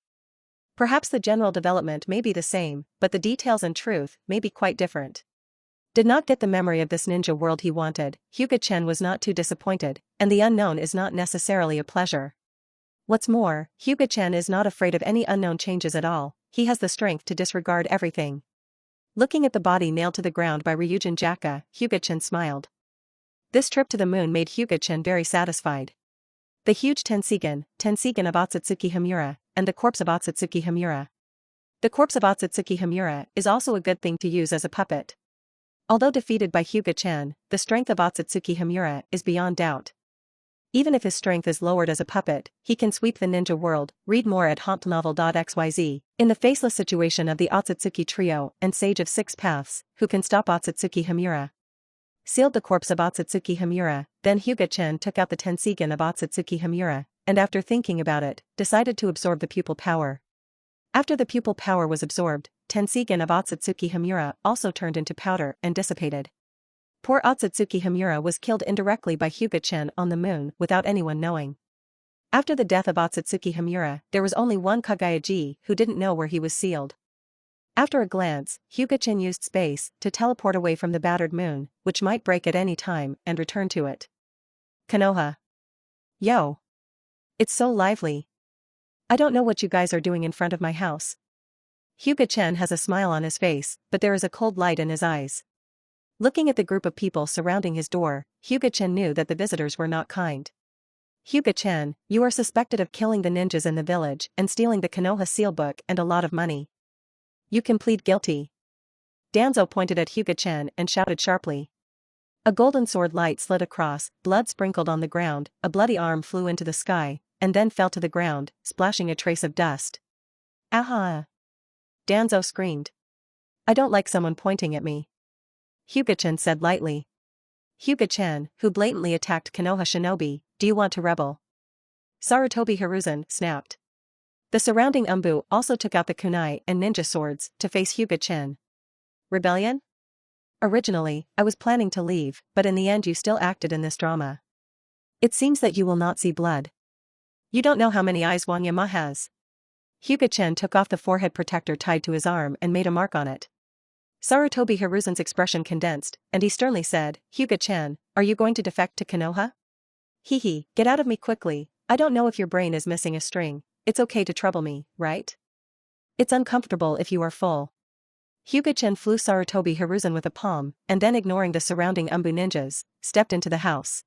Perhaps the general development may be the same, but the details and truth may be quite different. Did not get the memory of this ninja world he wanted, Hyuga Chen was not too disappointed, and the unknown is not necessarily a pleasure. What's more, Hyuga Chen is not afraid of any unknown changes at all, he has the strength to disregard everything. Looking at the body nailed to the ground by Ryujin Jaka, Hyuga Chen smiled. This trip to the moon made Hyuga Chen very satisfied. The huge Tenseigan of Otsutsuki Himura, and the corpse of Otsutsuki Himura. The corpse of Otsutsuki Himura is also a good thing to use as a puppet. Although defeated by Hyuga Chen, the strength of Otsutsuki Himura is beyond doubt. Even if his strength is lowered as a puppet, he can sweep the ninja world. Read more at hauntnovel.xyz. In the faceless situation of the Otsutsuki trio and Sage of Six Paths, who can stop Otsutsuki Himura? Sealed the corpse of Otsutsuki Himura, then Hyuga Chen took out the Tenseigan of Otsutsuki Himura, and after thinking about it, decided to absorb the pupil power. After the pupil power was absorbed, Tenseigan of Otsutsuki Himura also turned into powder and dissipated. Poor Otsutsuki Himura was killed indirectly by Hyuga Chen on the moon without anyone knowing. After the death of Otsutsuki Himura, there was only one Kagayaji who didn't know where he was sealed. After a glance, Hyuga Chen used space to teleport away from the battered moon, which might break at any time, and return to it. Konoha. Yo. It's so lively. I don't know what you guys are doing in front of my house. Hyuga Chen has a smile on his face, but there is a cold light in his eyes. Looking at the group of people surrounding his door, Hyuga Chen knew that the visitors were not kind. Hyuga Chen, you are suspected of killing the ninjas in the village and stealing the Konoha sealbook and a lot of money. You can plead guilty. Danzo pointed at Hyuga Chen and shouted sharply. A golden sword light slid across, blood sprinkled on the ground, a bloody arm flew into the sky, and then fell to the ground, splashing a trace of dust. Aha! Danzo screamed. I don't like someone pointing at me. Hyuga Chen said lightly. Hyuga Chen, who blatantly attacked Konoha Shinobi, do you want to rebel? Sarutobi Hiruzen snapped. The surrounding Umbu also took out the kunai and ninja swords to face Hyuga Chen. Rebellion? Originally, I was planning to leave, but in the end you still acted in this drama. It seems that you will not see blood. You don't know how many eyes Wanyama has. Hyuga Chen took off the forehead protector tied to his arm and made a mark on it. Sarutobi Hiruzen's expression condensed, and he sternly said, Hyuga Chen, are you going to defect to Konoha? Hee, get out of me quickly, I don't know if your brain is missing a string, it's okay to trouble me, right? It's uncomfortable if you are full. Hyuga Chen flew Sarutobi Hiruzen with a palm, and then ignoring the surrounding Umbu ninjas, stepped into the house.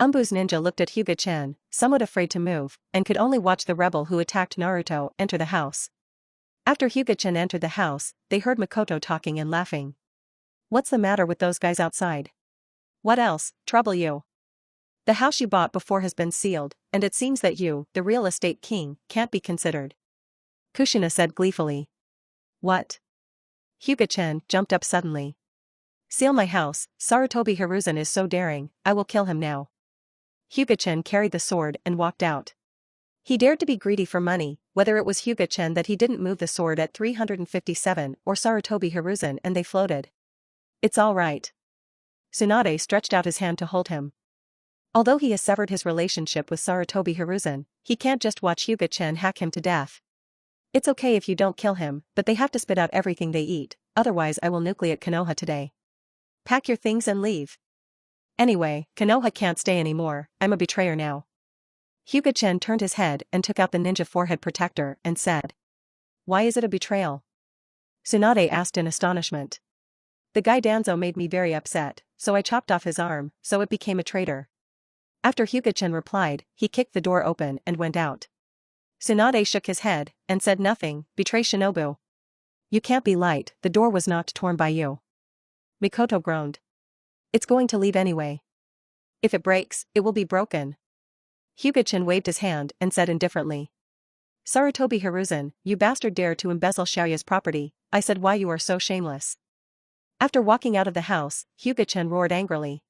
Umbu's ninja looked at Hyuga Chen, somewhat afraid to move, and could only watch the rebel who attacked Naruto enter the house. After Hyuga Chen entered the house, they heard Makoto talking and laughing. What's the matter with those guys outside? What else, trouble you? The house you bought before has been sealed, and it seems that you, the real estate king, can't be considered. Kushina said gleefully. What? Hyuga Chen jumped up suddenly. Seal my house, Sarutobi Hiruzen is so daring, I will kill him now. Hyuga Chen carried the sword and walked out. He dared to be greedy for money, whether it was Hyuga Chen that he didn't move the sword at 357 or Sarutobi Hiruzen and they floated. It's all right. Tsunade stretched out his hand to hold him. Although he has severed his relationship with Sarutobi Hiruzen, he can't just watch Hyuga Chen hack him to death. It's okay if you don't kill him, but they have to spit out everything they eat, otherwise I will nucleate Konoha today. Pack your things and leave. Anyway, Konoha can't stay anymore, I'm a betrayer now. Hyuga Chen turned his head and took out the ninja forehead protector and said. Why is it a betrayal? Tsunade asked in astonishment. The guy Danzo made me very upset, so I chopped off his arm, so it became a traitor. After Hyuga Chen replied, he kicked the door open and went out. Tsunade shook his head and said nothing, betray Shinobu. You can't be light, the door was not torn by you. Mikoto groaned. It's going to leave anyway. If it breaks, it will be broken. Hyuga Chen waved his hand and said indifferently. Sarutobi Hiruzen, you bastard dare to embezzle Xiaoya's property, I said why you are so shameless. After walking out of the house, Hyuga Chen roared angrily.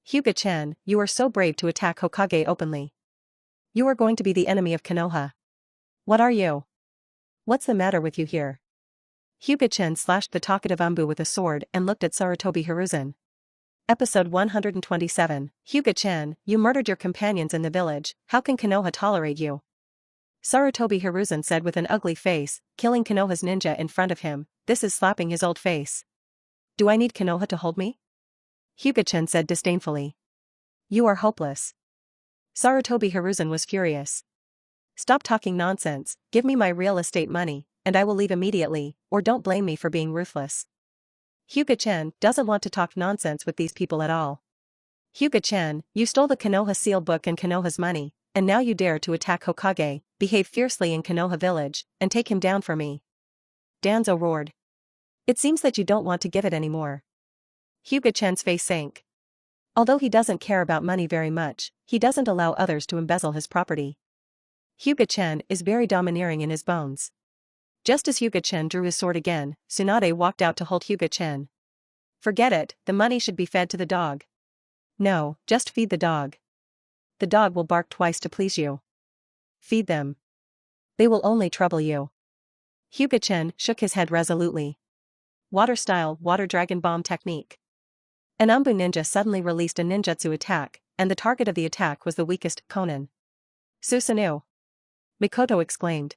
Hyuga Chen, you are so brave to attack Hokage openly. You are going to be the enemy of Konoha. What are you? What's the matter with you here? Hyuga Chen slashed the talkative Umbu with a sword and looked at Sarutobi Hiruzen. Episode 127, Hyuga Chen, you murdered your companions in the village, how can Konoha tolerate you? Sarutobi Hiruzen said with an ugly face, killing Konoha's ninja in front of him, this is slapping his old face. Do I need Konoha to hold me? Hyuga Chen said disdainfully. You are hopeless. Sarutobi Hiruzen was furious. Stop talking nonsense, give me my real estate money, and I will leave immediately, or don't blame me for being ruthless. Hyuga Chen doesn't want to talk nonsense with these people at all. Hyuga Chen, you stole the Konoha seal book and Konoha's money, and now you dare to attack Hokage, behave fiercely in Konoha village, and take him down for me. Danzo roared. It seems that you don't want to give it anymore. Hyuga Chen's face sank. Although he doesn't care about money very much, he doesn't allow others to embezzle his property. Hyuga Chen is very domineering in his bones. Just as Hyuga Chen drew his sword again, Tsunade walked out to hold Hyuga Chen. Forget it, the money should be fed to the dog. No, just feed the dog. The dog will bark twice to please you. Feed them. They will only trouble you. Hyuga Chen shook his head resolutely. Water style, water dragon bomb technique. An Umbu ninja suddenly released a ninjutsu attack, and the target of the attack was the weakest, Konan. Susanoo! Mikoto exclaimed.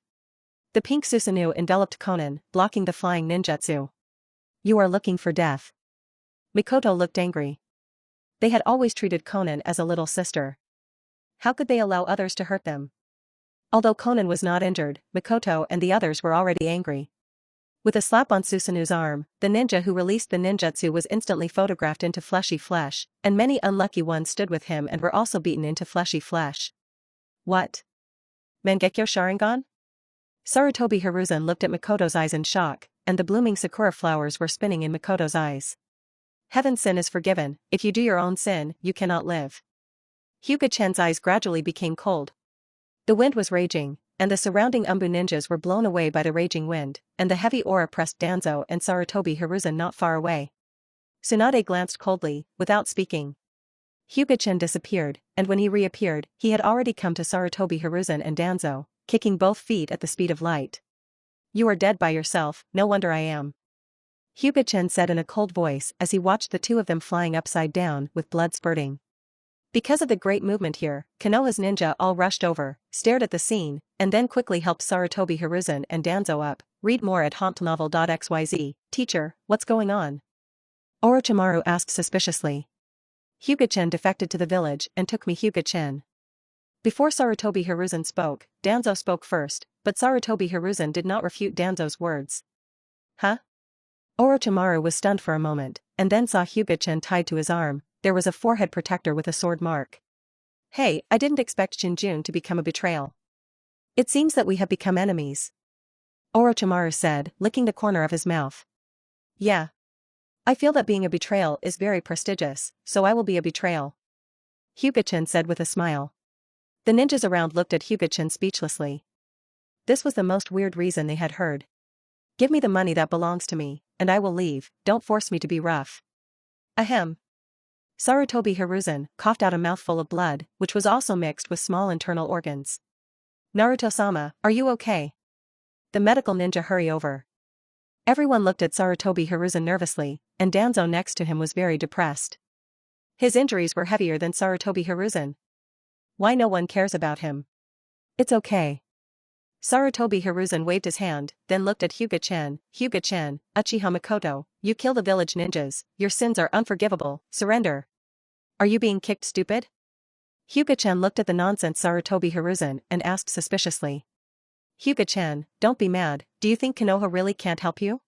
The pink Susanoo enveloped Konan, blocking the flying ninjutsu. You are looking for death. Mikoto looked angry. They had always treated Konan as a little sister. How could they allow others to hurt them? Although Konan was not injured, Mikoto and the others were already angry. With a slap on Susanoo's arm, the ninja who released the ninjutsu was instantly photographed into fleshy flesh, and many unlucky ones stood with him and were also beaten into fleshy flesh. What? Mangekyo Sharingan? Sarutobi Hiruzen looked at Mikoto's eyes in shock, and the blooming sakura flowers were spinning in Mikoto's eyes. Heaven's sin is forgiven, if you do your own sin, you cannot live. Hyuga Chen's eyes gradually became cold. The wind was raging, and the surrounding Umbu ninjas were blown away by the raging wind, and the heavy aura pressed Danzo and Sarutobi Hiruzen not far away. Tsunade glanced coldly, without speaking. Hyuga Chen disappeared, and when he reappeared, he had already come to Sarutobi Hiruzen and Danzo, kicking both feet at the speed of light. You are dead by yourself, no wonder I am. Hyuga Chen said in a cold voice as he watched the two of them flying upside down with blood spurting. Because of the great movement here, Konoha's ninja all rushed over, stared at the scene, and then quickly helped Sarutobi Hiruzen and Danzo up. Read more at hauntnovel.xyz. Teacher, what's going on? Orochimaru asked suspiciously. Hyuga Chen defected to the village and took me Hyuga Chen. Before Sarutobi Hiruzen spoke, Danzo spoke first, but Sarutobi Hiruzen did not refute Danzo's words. Huh? Orochimaru was stunned for a moment, and then saw Hyuga Chen tied to his arm. There was a forehead protector with a sword mark. Hey, I didn't expect Shinjun to become a betrayal. It seems that we have become enemies. Orochimaru said, licking the corner of his mouth. Yeah. I feel that being a betrayal is very prestigious, so I will be a betrayal. Hyuga Chen said with a smile. The ninjas around looked at Hyuga Chen speechlessly. This was the most weird reason they had heard. Give me the money that belongs to me, and I will leave, don't force me to be rough. Ahem. Sarutobi Hiruzen coughed out a mouthful of blood, which was also mixed with small internal organs. Naruto-sama, are you okay? The medical ninja hurry over. Everyone looked at Sarutobi Hiruzen nervously, and Danzo next to him was very depressed. His injuries were heavier than Sarutobi Hiruzen. Why no one cares about him? It's okay. Sarutobi Hiruzen waved his hand, then looked at Hyuga Chen. Hyuga Chen, Uchiha Makoto, you kill the village ninjas, your sins are unforgivable, surrender. Are you being kicked, stupid? Hyuga Chen looked at the nonsense Sarutobi Hiruzen and asked suspiciously. Hyuga Chen, don't be mad, do you think Konoha really can't help you?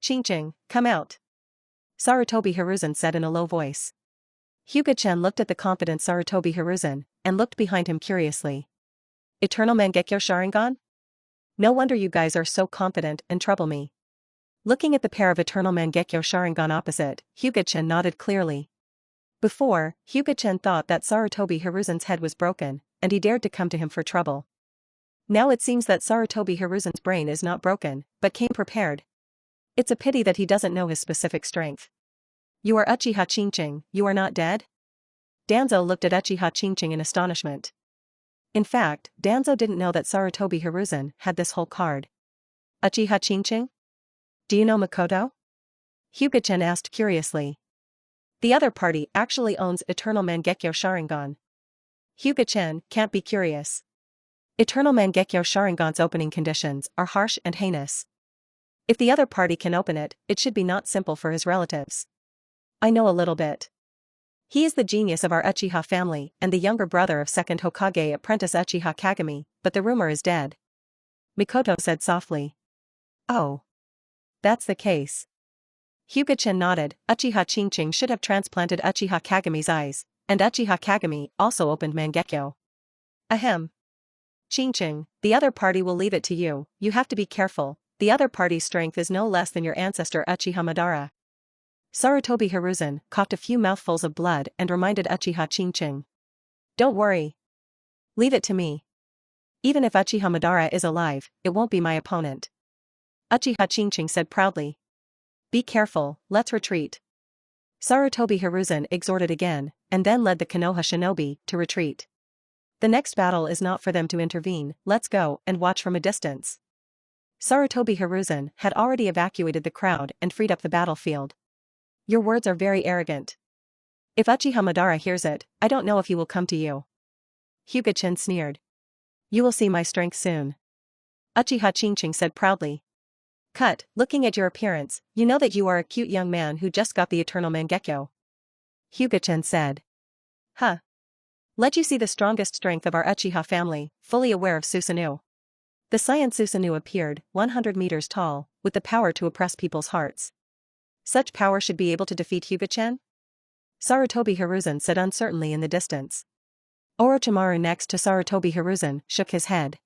Ching, come out. Sarutobi Hiruzen said in a low voice. Hyuga Chen looked at the confident Sarutobi Hiruzen, and looked behind him curiously. Eternal Mangekyo Sharingan? No wonder you guys are so confident and trouble me. Looking at the pair of Eternal Mangekyo Sharingan opposite, Hyuga Chen nodded clearly. Before, Hyuga Chen thought that Sarutobi Hiruzen's head was broken, and he dared to come to him for trouble. Now it seems that Sarutobi Hiruzen's brain is not broken, but came prepared. It's a pity that he doesn't know his specific strength. You are Uchiha Chinching, you are not dead? Danzo looked at Uchiha Chinching in astonishment. In fact, Danzo didn't know that Sarutobi Hiruzen had this whole card. Uchiha Chinching? Do you know Makoto? Hyuga Chen asked curiously. The other party actually owns Eternal Mangekyo Sharingan. Hyuga Chen can't be curious. Eternal Mangekyo Sharingan's opening conditions are harsh and heinous. If the other party can open it, it should be not simple for his relatives. I know a little bit. He is the genius of our Uchiha family and the younger brother of second Hokage apprentice Uchiha Kagami, but the rumor is dead. Mikoto said softly. Oh. That's the case. Hyuga Chen nodded. Uchiha Chinching should have transplanted Uchiha Kagami's eyes, and Uchiha Kagami also opened Mangekyo. Ahem. Chinching, the other party will leave it to you, you have to be careful, the other party's strength is no less than your ancestor Uchiha Madara. Sarutobi Hiruzen coughed a few mouthfuls of blood and reminded Uchiha Chinching. Don't worry. Leave it to me. Even if Uchiha Madara is alive, it won't be my opponent. Uchiha Chinching said proudly. Be careful, let's retreat. Sarutobi Hiruzen exhorted again, and then led the Konoha shinobi to retreat. The next battle is not for them to intervene, let's go and watch from a distance. Sarutobi Hiruzen had already evacuated the crowd and freed up the battlefield. Your words are very arrogant. If Uchiha Madara hears it, I don't know if he will come to you. Hyuga Chen sneered. You will see my strength soon. Uchiha Chinching said proudly. Cut, looking at your appearance, you know that you are a cute young man who just got the Eternal Mangekyo. Hyuga Chen said. Huh. Let you see the strongest strength of our Uchiha family, fully aware of Susanoo. The Saiyan Susanoo appeared, 100 meters tall, with the power to oppress people's hearts. Such power should be able to defeat Hyuga Chen? Sarutobi Hiruzen said uncertainly in the distance. Orochimaru next to Sarutobi Hiruzen shook his head.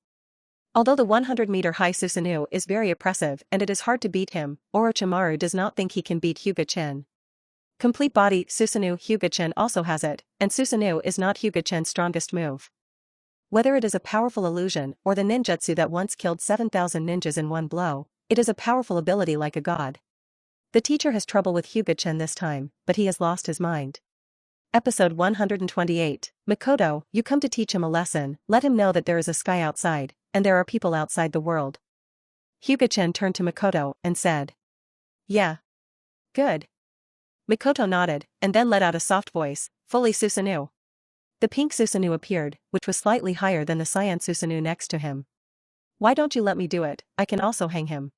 Although the 100-meter-high Susanoo is very oppressive and it is hard to beat him, Orochimaru does not think he can beat Hyuga Chen. Complete body Susanoo Hyuga Chen also has it, and Susanoo is not Hyuga Chen's strongest move. Whether it is a powerful illusion or the ninjutsu that once killed 7,000 ninjas in one blow, it is a powerful ability like a god. The teacher has trouble with Hyuga Chen this time, but he has lost his mind. Episode 128, Makoto, you come to teach him a lesson, let him know that there is a sky outside, and there are people outside the world. Hyuga Chen turned to Makoto and said. Yeah. Good. Makoto nodded, and then let out a soft voice, fully Susanoo. The pink Susanoo appeared, which was slightly higher than the cyan Susanoo next to him. Why don't you let me do it, I can also hang him.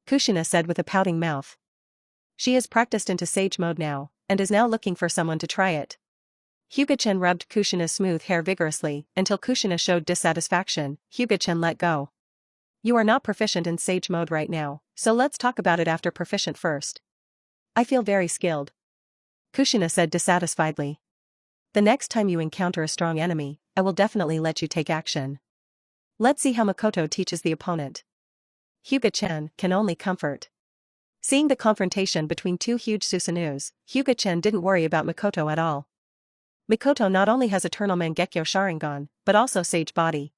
Kushina said with a pouting mouth. She is practiced into sage mode now, and is now looking for someone to try it. Hyuga Chen rubbed Kushina's smooth hair vigorously until Kushina showed dissatisfaction. Hyuga Chen let go. You are not proficient in sage mode right now, so let's talk about it after proficient first. I feel very skilled. Kushina said dissatisfiedly. The next time you encounter a strong enemy, I will definitely let you take action. Let's see how Makoto teaches the opponent. Hyuga Chen can only comfort. Seeing the confrontation between two huge Susanus, Hyuga Chen didn't worry about Mikoto at all. Mikoto not only has eternal Mangekyo Sharingan, but also Sage Body.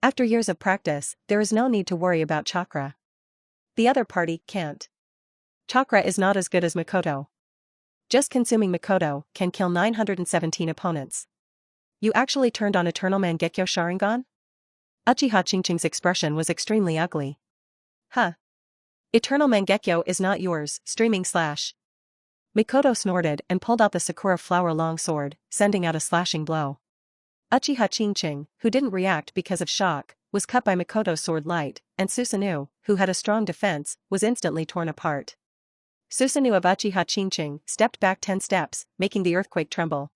After years of practice, there is no need to worry about chakra. The other party can't. Chakra is not as good as Mikoto. Just consuming Mikoto can kill 917 opponents. You actually turned on eternal Mangekyo Sharingan? Uchiha Chingching's expression was extremely ugly. Huh. Eternal Mangekyo is not yours, streaming slash. Mikoto snorted and pulled out the Sakura flower long sword, sending out a slashing blow. Uchiha Chingching, who didn't react because of shock, was cut by Mikoto's sword light, and Susanoo, who had a strong defense, was instantly torn apart. Susanoo of Uchiha Chingching stepped back 10 steps, making the earthquake tremble.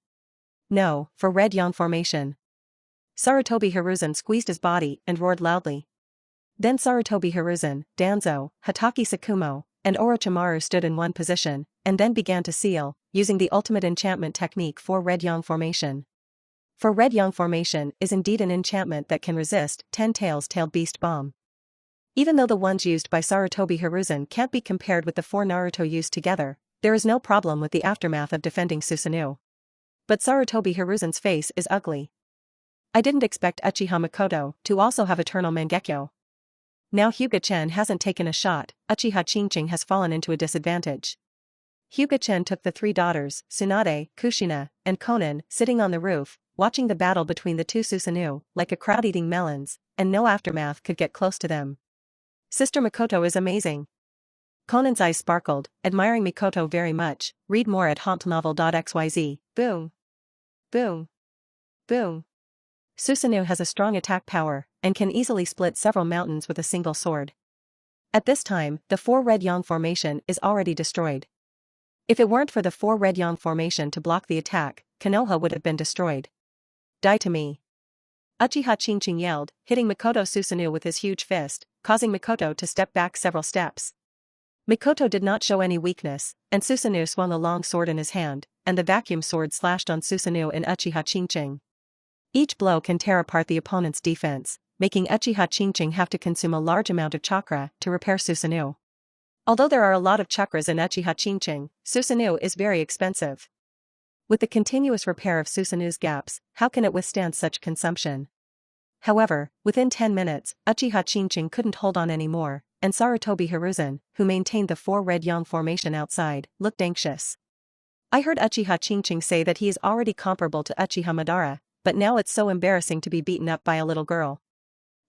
No, for Red Yang formation. Sarutobi Hiruzen squeezed his body and roared loudly. Then Sarutobi Hiruzen, Danzo, Hataki Sakumo, and Orochimaru stood in one position, and then began to seal, using the ultimate enchantment technique for Red Yang formation. For Red Yang formation is indeed an enchantment that can resist 10 tailed beast bomb. Even though the ones used by Sarutobi Hiruzen can't be compared with the 4 Naruto used together, there is no problem with the aftermath of defending Susanoo. But Sarutobi Hiruzen's face is ugly. I didn't expect Uchiha Mikoto to also have eternal Mangekyo. Now Hyuga Chen hasn't taken a shot, Uchiha Chingching has fallen into a disadvantage. Hyuga Chen took the 3 daughters, Tsunade, Kushina, and Konan, sitting on the roof, watching the battle between the two Susanoo, like a crowd eating melons, and no aftermath could get close to them. Sister Mikoto is amazing. Konan's eyes sparkled, admiring Mikoto very much. Read more at hauntnovel.xyz. Boom. Boom. Boom. Susanoo has a strong attack power, and can easily split several mountains with a single sword. At this time, the 4 Red Yang formation is already destroyed. If it weren't for the 4 Red Yang formation to block the attack, Konoha would have been destroyed. Die to me. Uchiha Chingching yelled, hitting Mikoto Susanoo with his huge fist, causing Mikoto to step back several steps. Mikoto did not show any weakness, and Susanoo swung a long sword in his hand, and the vacuum sword slashed on Susanoo and Uchiha Chingching. Each blow can tear apart the opponent's defense, making Uchiha Chingching have to consume a large amount of chakra to repair Susanoo. Although there are a lot of chakras in Uchiha Chingching, Susanoo is very expensive. With the continuous repair of Susanoo's gaps, how can it withstand such consumption? However, within 10 minutes, Uchiha Chingching couldn't hold on anymore, and Sarutobi Hiruzen, who maintained the 4 Red Yang formation outside, looked anxious. I heard Uchiha Chingching say that he is already comparable to Uchiha Madara, but now it's so embarrassing to be beaten up by a little girl.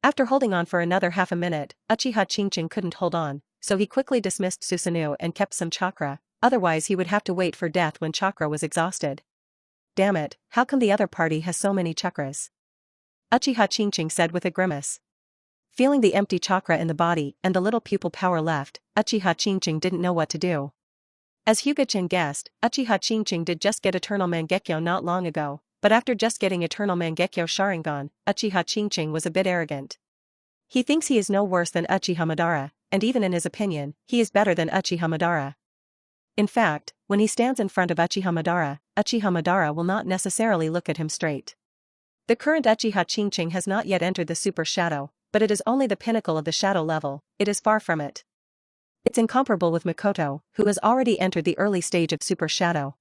After holding on for another half a minute, Uchiha Chingching couldn't hold on, so he quickly dismissed Susanoo and kept some chakra, otherwise he would have to wait for death when chakra was exhausted. Damn it, how come the other party has so many chakras? Uchiha Chingching said with a grimace. Feeling the empty chakra in the body and the little pupil power left, Uchiha Chingching didn't know what to do. As Hyuga Chen guessed, Uchiha Chingching did just get eternal Mangekyo not long ago, but after just getting eternal Mangekyo Sharingan, Uchiha Chingching was a bit arrogant. He thinks he is no worse than Uchiha Madara, and even in his opinion, he is better than Uchiha Madara. In fact, when he stands in front of Uchiha Madara will not necessarily look at him straight. The current Uchiha Chingching has not yet entered the Super Shadow, but it is only the pinnacle of the shadow level, it is far from it. It's incomparable with Mikoto, who has already entered the early stage of Super Shadow.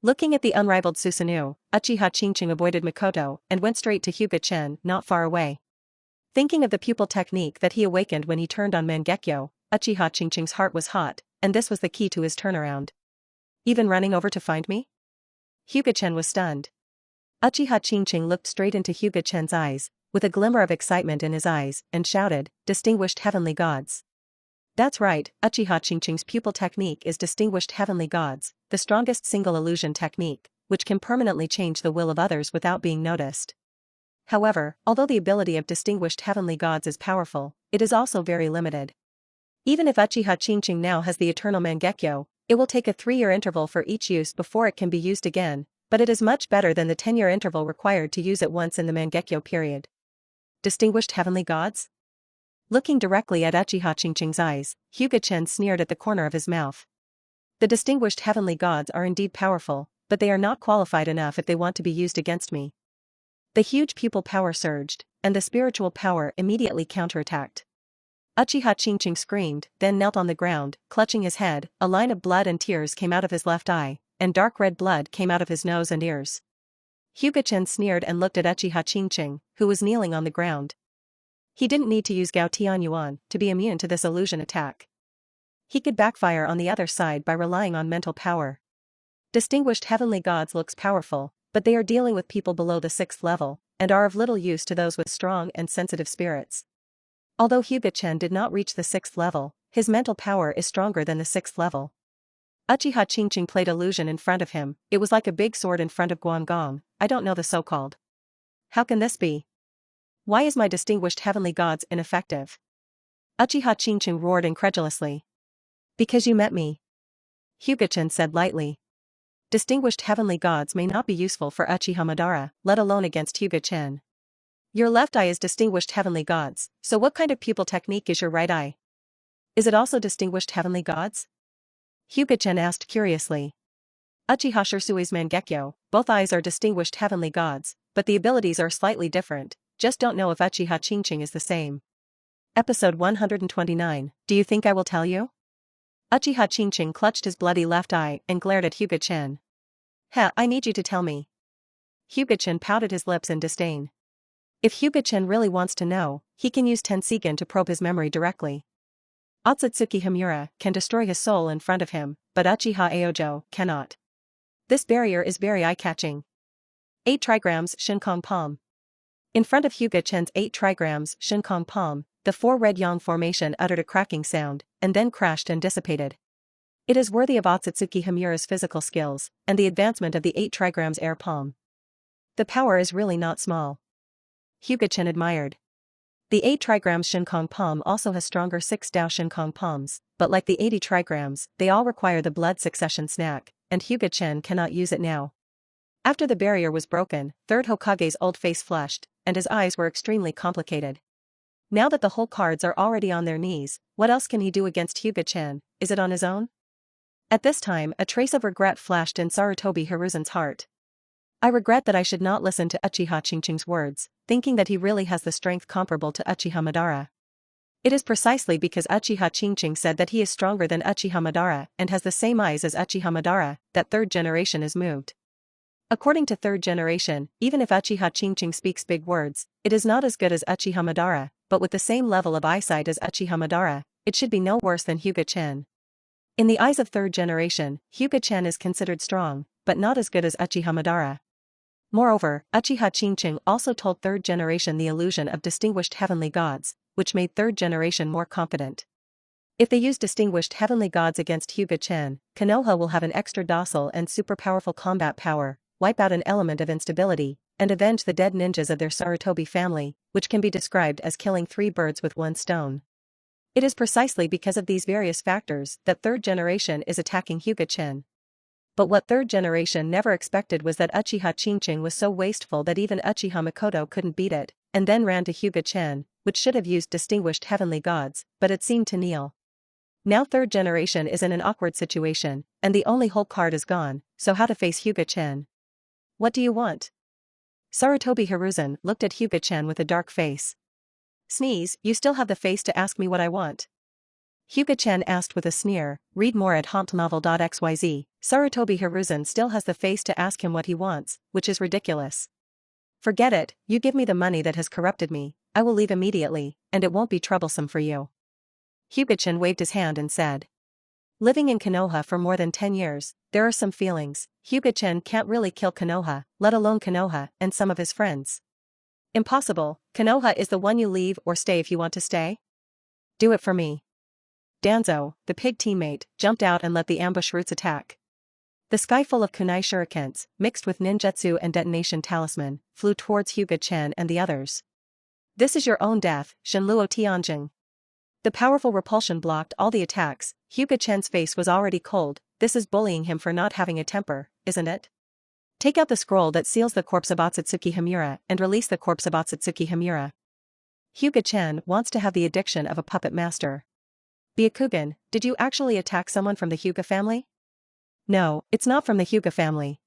Looking at the unrivaled Susanoo, Uchiha Chingching avoided Mikoto and went straight to Hyuga Chen, not far away. Thinking of the pupil technique that he awakened when he turned on Mangekyo, Uchiha Chingching's heart was hot, and this was the key to his turnaround. Even running over to find me? Hyuga Chen was stunned. Uchiha Chingching looked straight into Hyuga Chen's eyes, with a glimmer of excitement in his eyes, and shouted, "Distinguished heavenly gods." That's right, Uchiha Chingching's pupil technique is Distinguished Heavenly Gods, the strongest single illusion technique, which can permanently change the will of others without being noticed. However, although the ability of Distinguished Heavenly Gods is powerful, it is also very limited. Even if Uchiha Chingching now has the eternal Mangekyo, it will take a 3-year interval for each use before it can be used again, but it is much better than the 10-year interval required to use it once in the Mangekyo period. Distinguished Heavenly Gods? Looking directly at Uchiha Chingching's eyes, Hyuga Chen sneered at the corner of his mouth. The Distinguished Heavenly Gods are indeed powerful, but they are not qualified enough if they want to be used against me. The huge pupil power surged, and the spiritual power immediately counterattacked. Uchiha Chinching screamed, then knelt on the ground, clutching his head. A line of blood and tears came out of his left eye, and dark red blood came out of his nose and ears. Hyuga Chen sneered and looked at Uchiha Chinching, who was kneeling on the ground. He didn't need to use Gao Tianyuan to be immune to this illusion attack. He could backfire on the other side by relying on mental power. Distinguished heavenly gods looks powerful, but they are dealing with people below the 6th level, and are of little use to those with strong and sensitive spirits. Although Hyuga Chen did not reach the 6th level, his mental power is stronger than the 6th level. Uchiha Chinching played illusion in front of him. It was like a big sword in front of Guangong. I don't know the so-called. How can this be? Why is my distinguished heavenly gods ineffective? Uchiha Chinching roared incredulously. Because you met me. Hyuga Chen said lightly. Distinguished heavenly gods may not be useful for Uchiha Madara, let alone against Hyuga Chen. Your left eye is distinguished heavenly gods, so what kind of pupil technique is your right eye? Is it also distinguished heavenly gods? Hyuga Chen asked curiously. Uchiha Shirsui's Mangekyo, both eyes are distinguished heavenly gods, but the abilities are slightly different, just don't know if Uchiha Chinching is the same. Episode 129, Do you think I will tell you? Uchiha Chinching clutched his bloody left eye and glared at Hyuga Chen. I need you to tell me. Hyuga Chen pouted his lips in disdain. If Hyuga Chen really wants to know, he can use Tenseigan to probe his memory directly. Otsutsuki Himura can destroy his soul in front of him, but Uchiha Aojo cannot. This barrier is very eye-catching. 8 trigrams Shinkong Palm. In front of Hyuga Chen's 8 trigrams Shinkong Palm, the 4 red yang formation uttered a cracking sound, and then crashed and dissipated. It is worthy of Otsutsuki Himura's physical skills, and the advancement of the 8 trigrams air palm. The power is really not small. Hyuga Chen admired. The 8 trigrams Shinkong Palm also has stronger 6 Dao Shinkong Palms, but like the 80 trigrams, they all require the blood succession snack, and Hyuga Chen cannot use it now. After the barrier was broken, 3rd Hokage's old face flushed, and his eyes were extremely complicated. Now that the whole cards are already on their knees, what else can he do against Hyuga Chen? Is it on his own? At this time, a trace of regret flashed in Sarutobi Hiruzen's heart. I regret that I should not listen to Uchiha Chinching's words, thinking that he really has the strength comparable to Uchiha Madara. It is precisely because Uchiha Chinching said that he is stronger than Uchiha Madara and has the same eyes as Uchiha Madara that 3rd generation is moved. According to 3rd generation, even if Uchiha Chinching speaks big words, it is not as good as Uchiha Madara, but with the same level of eyesight as Uchiha Madara, it should be no worse than Hyuga Chen. In the eyes of 3rd generation, Hyuga Chen is considered strong, but not as good as Uchiha Madara. Moreover, Uchiha Chinching also told 3rd generation the illusion of distinguished heavenly gods, which made 3rd generation more confident. If they use distinguished heavenly gods against Hyuga Chen, Konoha will have an extra docile and super powerful combat power, wipe out an element of instability, and avenge the dead ninjas of their Sarutobi family, which can be described as killing 3 birds with 1 stone. It is precisely because of these various factors that 3rd generation is attacking Hyuga Chen. But what 3rd generation never expected was that Uchiha Chinching was so wasteful that even Uchiha Makoto couldn't beat it, and then ran to Hyuga Chen, which should have used distinguished heavenly gods, but it seemed to kneel. Now 3rd generation is in an awkward situation, and the only whole card is gone, so how to face Hyuga Chen? What do you want? Sarutobi Hiruzen looked at Hyuga Chen with a dark face. Sneeze, you still have the face to ask me what I want. Hyuga Chen asked with a sneer, read more at hauntnovel.xyz. Sarutobi Hiruzen still has the face to ask him what he wants, which is ridiculous. Forget it, you give me the money that has corrupted me, I will leave immediately, and it won't be troublesome for you. Hyuga Chen waved his hand and said. Living in Konoha for more than 10 years, there are some feelings. Hyuga Chen can't really kill Konoha, let alone Konoha and some of his friends. Impossible, Konoha is the one you leave or stay if you want to stay. Do it for me. Danzo, the pig teammate, jumped out and let the ambush roots attack. The sky full of kunai shurikens, mixed with ninjutsu and detonation talisman, flew towards Hyuga Chen and the others. This is your own death, Shenluo Tianjing. The powerful repulsion blocked all the attacks. Hyuga Chen's face was already cold. This is bullying him for not having a temper, isn't it? Take out the scroll that seals the corpse of Otsutsuki Himura and release the corpse of Otsutsuki Himura. Hyuga Chen wants to have the addiction of a puppet master. Byakugan, did you actually attack someone from the Hyuga family? No, it's not from the Hyuga family.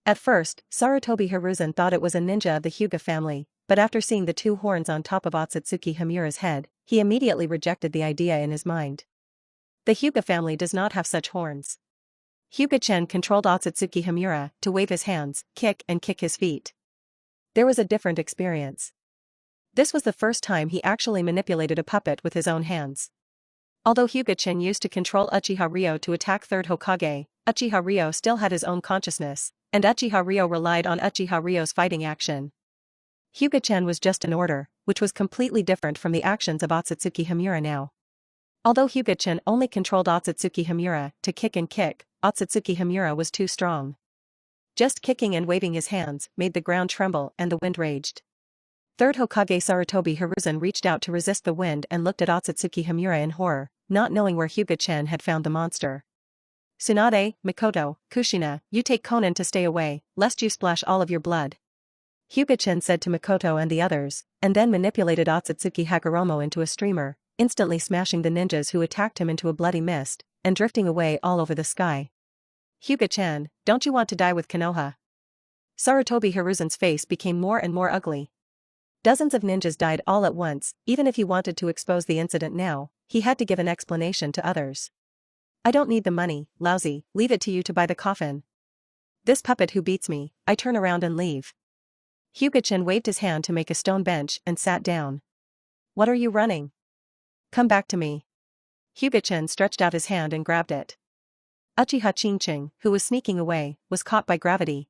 At first, Sarutobi Hiruzen thought it was a ninja of the Hyuga family, but after seeing the 2 horns on top of Otsutsuki Himura's head, He immediately rejected the idea in his mind. The Hyuga family does not have such horns. Hyuga Chen controlled Otsutsuki Himura to wave his hands, kick his feet. There was a different experience. This was the first time he actually manipulated a puppet with his own hands. Although Hyuga Chen used to control Uchiha Ryo to attack third Hokage, Uchiha Ryo still had his own consciousness, and Uchiha Ryo relied on Uchiha Ryo's fighting action. Hyuga Chen was just an order, which was completely different from the actions of Otsutsuki Himura now. Although Hyuga Chen only controlled Otsutsuki Himura to kick, Otsutsuki Himura was too strong. Just kicking and waving his hands made the ground tremble and the wind raged. Third Hokage Sarutobi Hiruzen reached out to resist the wind and looked at Otsutsuki Himura in horror, not knowing where Hyuga Chen had found the monster. Tsunade, Mikoto, Kushina, you take Konan to stay away, lest you splash all of your blood. Hyuga Chen said to Mikoto and the others, and then manipulated Otsutsuki Hagoromo into a streamer, instantly smashing the ninjas who attacked him into a bloody mist, and drifting away all over the sky. Hyuga Chen, don't you want to die with Konoha? Sarutobi Hiruzen's face became more and more ugly. Dozens of ninjas died all at once. Even if he wanted to expose the incident now, he had to give an explanation to others. I don't need the money, lousy, leave it to you to buy the coffin. This puppet who beats me, I turn around and leave. Hyuga Chen waved his hand to make a stone bench and sat down. What are you running? Come back to me. Hyuga Chen stretched out his hand and grabbed it. Uchiha Chinching, who was sneaking away, was caught by gravity.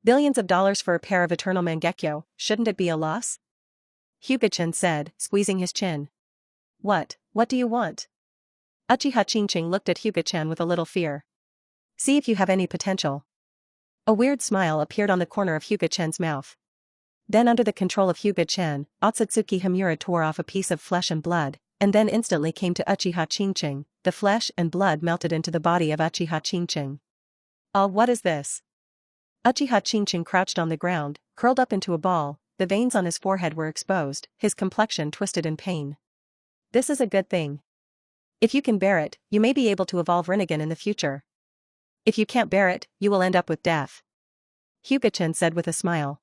Billions of dollars for a pair of eternal Mangekyo, shouldn't it be a loss? Hyuga Chen said, squeezing his chin. What do you want? Uchiha Chinching looked at Hyuga Chen with a little fear. See if you have any potential. A weird smile appeared on the corner of Hyuga Chen's mouth. Then under the control of Hyuga Chen, Otsutsuki Himura tore off a piece of flesh and blood, and then instantly came to Uchiha Chinching. The flesh and blood melted into the body of Uchiha Chinching. Oh, what is this? Uchiha Chinching crouched on the ground, curled up into a ball, the veins on his forehead were exposed, his complexion twisted in pain. This is a good thing. If you can bear it, you may be able to evolve Rinnegan in the future. If you can't bear it, you will end up with death. Hyuga Chen said with a smile.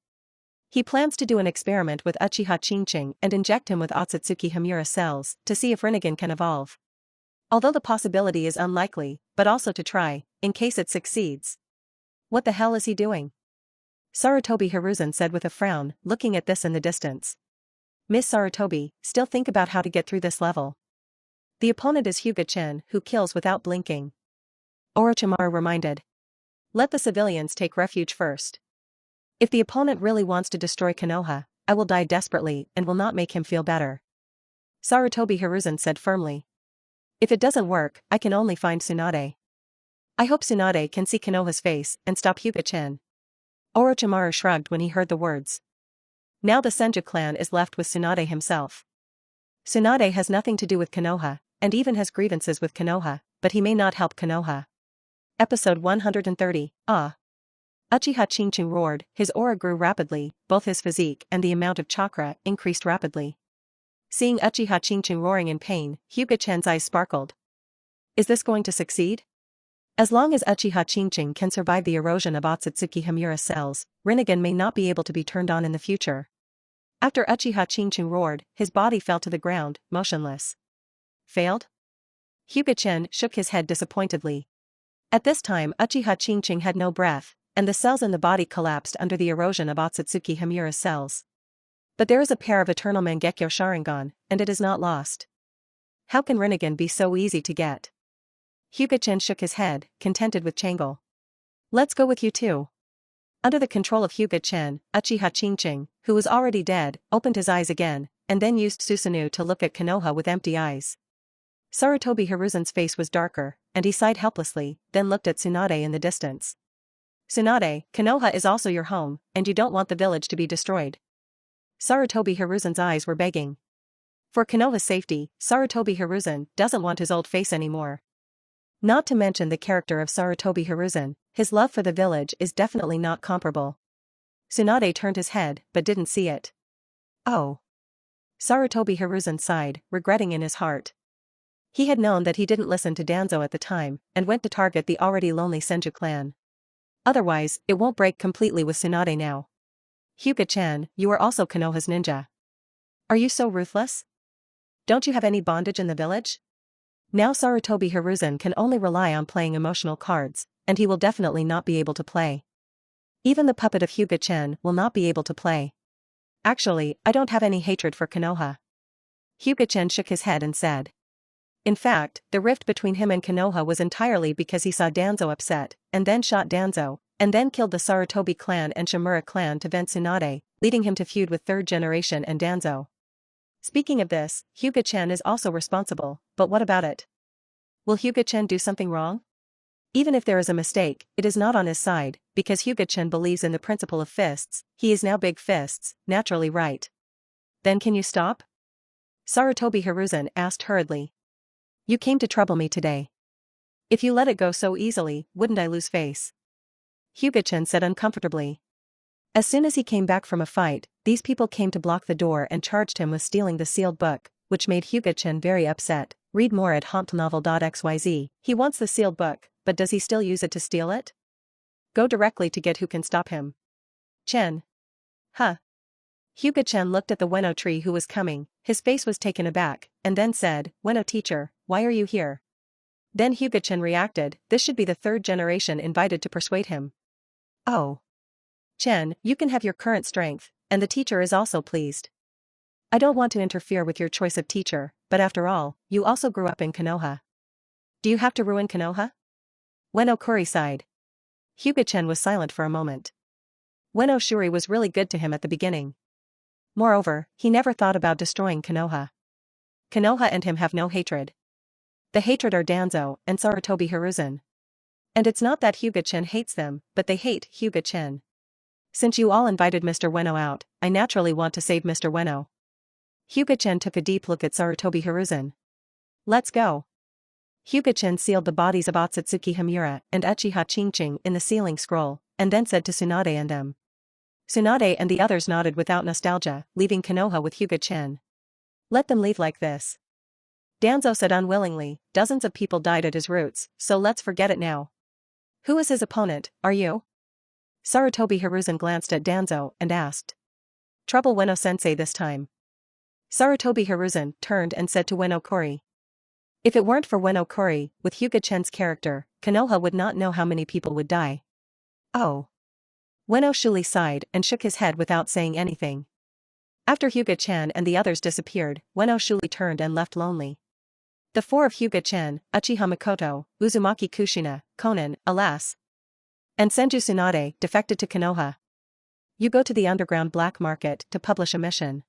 He plans to do an experiment with Uchiha Chinching and inject him with Otsutsuki Himura cells to see if Rinnegan can evolve. Although the possibility is unlikely, but also to try, in case it succeeds. What the hell is he doing? Sarutobi Hiruzen said with a frown, looking at this in the distance. Miss Sarutobi, still think about how to get through this level. The opponent is Hyuga Chen, who kills without blinking. Orochimaru reminded. Let the civilians take refuge first. If the opponent really wants to destroy Konoha, I will die desperately and will not make him feel better. Sarutobi Hiruzen said firmly. If it doesn't work, I can only find Tsunade. I hope Tsunade can see Konoha's face and stop Hyuga Chen. Orochimaru shrugged when he heard the words. Now the Senju clan is left with Tsunade himself. Tsunade has nothing to do with Konoha, and even has grievances with Konoha, but he may not help Konoha. Episode 130, Ah! Uchiha Chinching roared, his aura grew rapidly, both his physique and the amount of chakra increased rapidly. Seeing Uchiha Chinching roaring in pain, Hyuga Chen's eyes sparkled. Is this going to succeed? As long as Uchiha Chinching can survive the erosion of Otsutsuki Himura cells, Rinnegan may not be able to be turned on in the future. After Uchiha Chinching roared, his body fell to the ground, motionless. Failed? Hyuga Chen shook his head disappointedly. At this time Uchiha Chinching had no breath, and the cells in the body collapsed under the erosion of Otsutsuki Himura's cells. But there is a pair of eternal Mangekyo Sharingan, and it is not lost. How can Rinnegan be so easy to get? Hyuga Chen shook his head, contented with Changle. Let's go with you too. Under the control of Hyuga Chen, Uchiha Chinching, who was already dead, opened his eyes again, and then used Susanoo to look at Konoha with empty eyes. Sarutobi Hiruzen's face was darker, and he sighed helplessly, then looked at Tsunade in the distance. Tsunade, Konoha is also your home, and you don't want the village to be destroyed. Sarutobi Hiruzen's eyes were begging. For Konoha's safety, Sarutobi Hiruzen doesn't want his old face anymore. Not to mention the character of Sarutobi Hiruzen, his love for the village is definitely not comparable. Tsunade turned his head, but didn't see it. Oh. Sarutobi Hiruzen sighed, regretting in his heart. He had known that he didn't listen to Danzo at the time, and went to target the already lonely Senju clan. Otherwise, it won't break completely with Tsunade now. Hyuga Chen, you are also Konoha's ninja. Are you so ruthless? Don't you have any bondage in the village? Now Sarutobi Hiruzen can only rely on playing emotional cards, and he will definitely not be able to play. Even the puppet of Hyuga Chen will not be able to play. Actually, I don't have any hatred for Konoha. Hyuga Chen shook his head and said. In fact, the rift between him and Konoha was entirely because he saw Danzo upset, and then shot Danzo, and then killed the Sarutobi clan and Shimura clan to vent Tsunade, leading him to feud with third generation and Danzo. Speaking of this, Hyuga Chen is also responsible, but what about it? Will Hyuga Chen do something wrong? Even if there is a mistake, it is not on his side, because Hyuga Chen believes in the principle of fists. He is now big fists, naturally right. Then can you stop? Sarutobi Hiruzen asked hurriedly. You came to trouble me today. If you let it go so easily, wouldn't I lose face? Hyuga Chen said uncomfortably. As soon as he came back from a fight, these people came to block the door and charged him with stealing the sealed book, which made Hyuga Chen very upset. Read more at hompnovel.xyz. He wants the sealed book, but does he still use it to steal it? Go directly to get who can stop him. Chen. Huh. Hyuga Chen looked at the Weno tree who was coming, his face was taken aback, and then said, Weno teacher, why are you here? Then Hyuga Chen reacted, this should be the third generation invited to persuade him. Oh. Chen, you can have your current strength, and the teacher is also pleased. I don't want to interfere with your choice of teacher, but after all, you also grew up in Konoha. Do you have to ruin Konoha? Weno Kuri sighed. Hyuga Chen was silent for a moment. Weno Shuri was really good to him at the beginning. Moreover, he never thought about destroying Konoha. Konoha and him have no hatred. The hatred are Danzo and Sarutobi Hiruzen. And it's not that Hyuga Chen hates them, but they hate Hyuga Chen. Since you all invited Mr. Weno out, I naturally want to save Mr. Weno. Hyuga Chen took a deep look at Sarutobi Hiruzen. Let's go. Hyuga Chen sealed the bodies of Otsutsuki Hamura and Uchiha Chingching in the sealing scroll, and then said to Tsunade and them. Tsunade and the others nodded without nostalgia, leaving Konoha with Hyuga Chen. Let them leave like this. Danzo said unwillingly, dozens of people died at his roots, so let's forget it now. Who is his opponent, are you? Sarutobi Hiruzen glanced at Danzo and asked. Trouble Weno-sensei this time. Sarutobi Hiruzen turned and said to Weno Kuri. If it weren't for Weno Kuri, with Hyuga Chen's character, Konoha would not know how many people would die. Oh. Weno Shuli sighed and shook his head without saying anything. After Hyuga Chen and the others disappeared, Weno Shuli turned and left lonely. The four of Hyuga Chen, Uchiha Mikoto, Uzumaki Kushina, Konan, alas, and Senju Tsunade defected to Konoha. You go to the underground black market to publish a mission.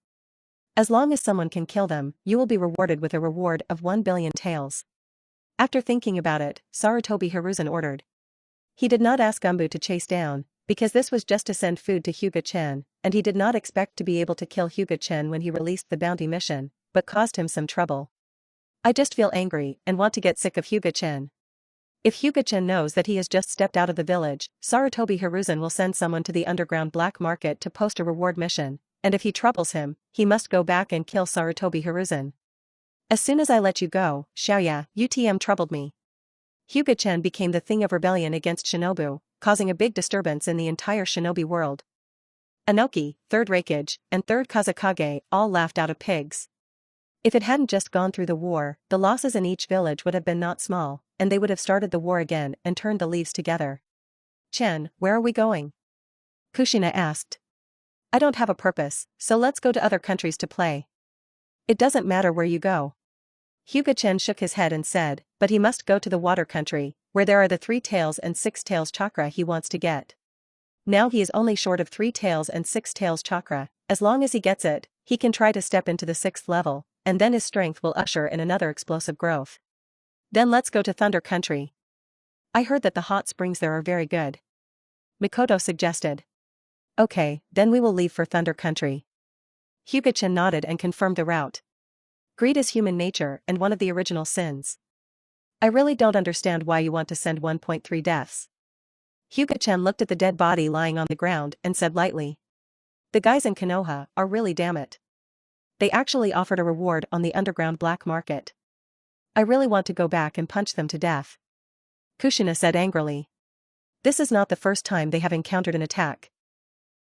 As long as someone can kill them, you will be rewarded with a reward of 1 billion taels. After thinking about it, Sarutobi Hiruzen ordered. He did not ask Umbu to chase down, because this was just to send food to Hyuga Chen, and he did not expect to be able to kill Hyuga Chen when he released the bounty mission, but caused him some trouble. I just feel angry and want to get sick of Hyuga Chen. If Hyuga Chen knows that he has just stepped out of the village, Sarutobi Hiruzen will send someone to the underground black market to post a reward mission, and if he troubles him, he must go back and kill Sarutobi Hiruzen. As soon as I let you go, Xiaoya, UTM troubled me. Hyuga Chen became the thing of rebellion against Shinobu, causing a big disturbance in the entire shinobi world. Anoki, 3rd Reikage, and 3rd Kazakage all laughed out of pigs. If it hadn't just gone through the war, the losses in each village would have been not small, and they would have started the war again and turned the leaves together. Chen, where are we going? Kushina asked. I don't have a purpose, so let's go to other countries to play. It doesn't matter where you go. Hyuga Chen shook his head and said, but he must go to the water country, where there are the 3 tails and 6 tails chakra he wants to get. Now he is only short of 3 tails and 6 tails chakra. As long as he gets it, he can try to step into the 6th level, and then his strength will usher in another explosive growth. Then let's go to Thunder Country. I heard that the hot springs there are very good. Mikoto suggested. Okay, then we will leave for Thunder Country. Hyuga Chen nodded and confirmed the route. Greed is human nature and one of the original sins. I really don't understand why you want to send 1.3 deaths. Hyuga Chen looked at the dead body lying on the ground and said lightly. The guys in Konoha are really damn it. They actually offered a reward on the underground black market. I really want to go back and punch them to death. Kushina said angrily. This is not the first time they have encountered an attack.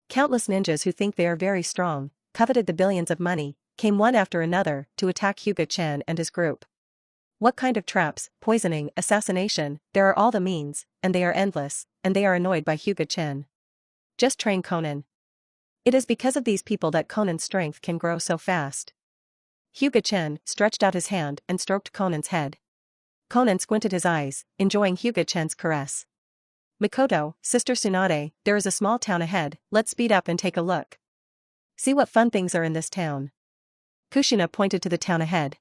Countless ninjas who think they are very strong, coveted the billions of money, came one after another to attack Hyuga Chen and his group. What kind of traps, poisoning, assassination, there are all the means, and they are endless, and they are annoyed by Hyuga Chen. Just train Conan. It is because of these people that Conan's strength can grow so fast. Hyuga Chen stretched out his hand and stroked Conan's head. Conan squinted his eyes, enjoying Hyuga Chen's caress. Mikoto, Sister Tsunade, there is a small town ahead, let's speed up and take a look. See what fun things are in this town. Kushina pointed to the town ahead.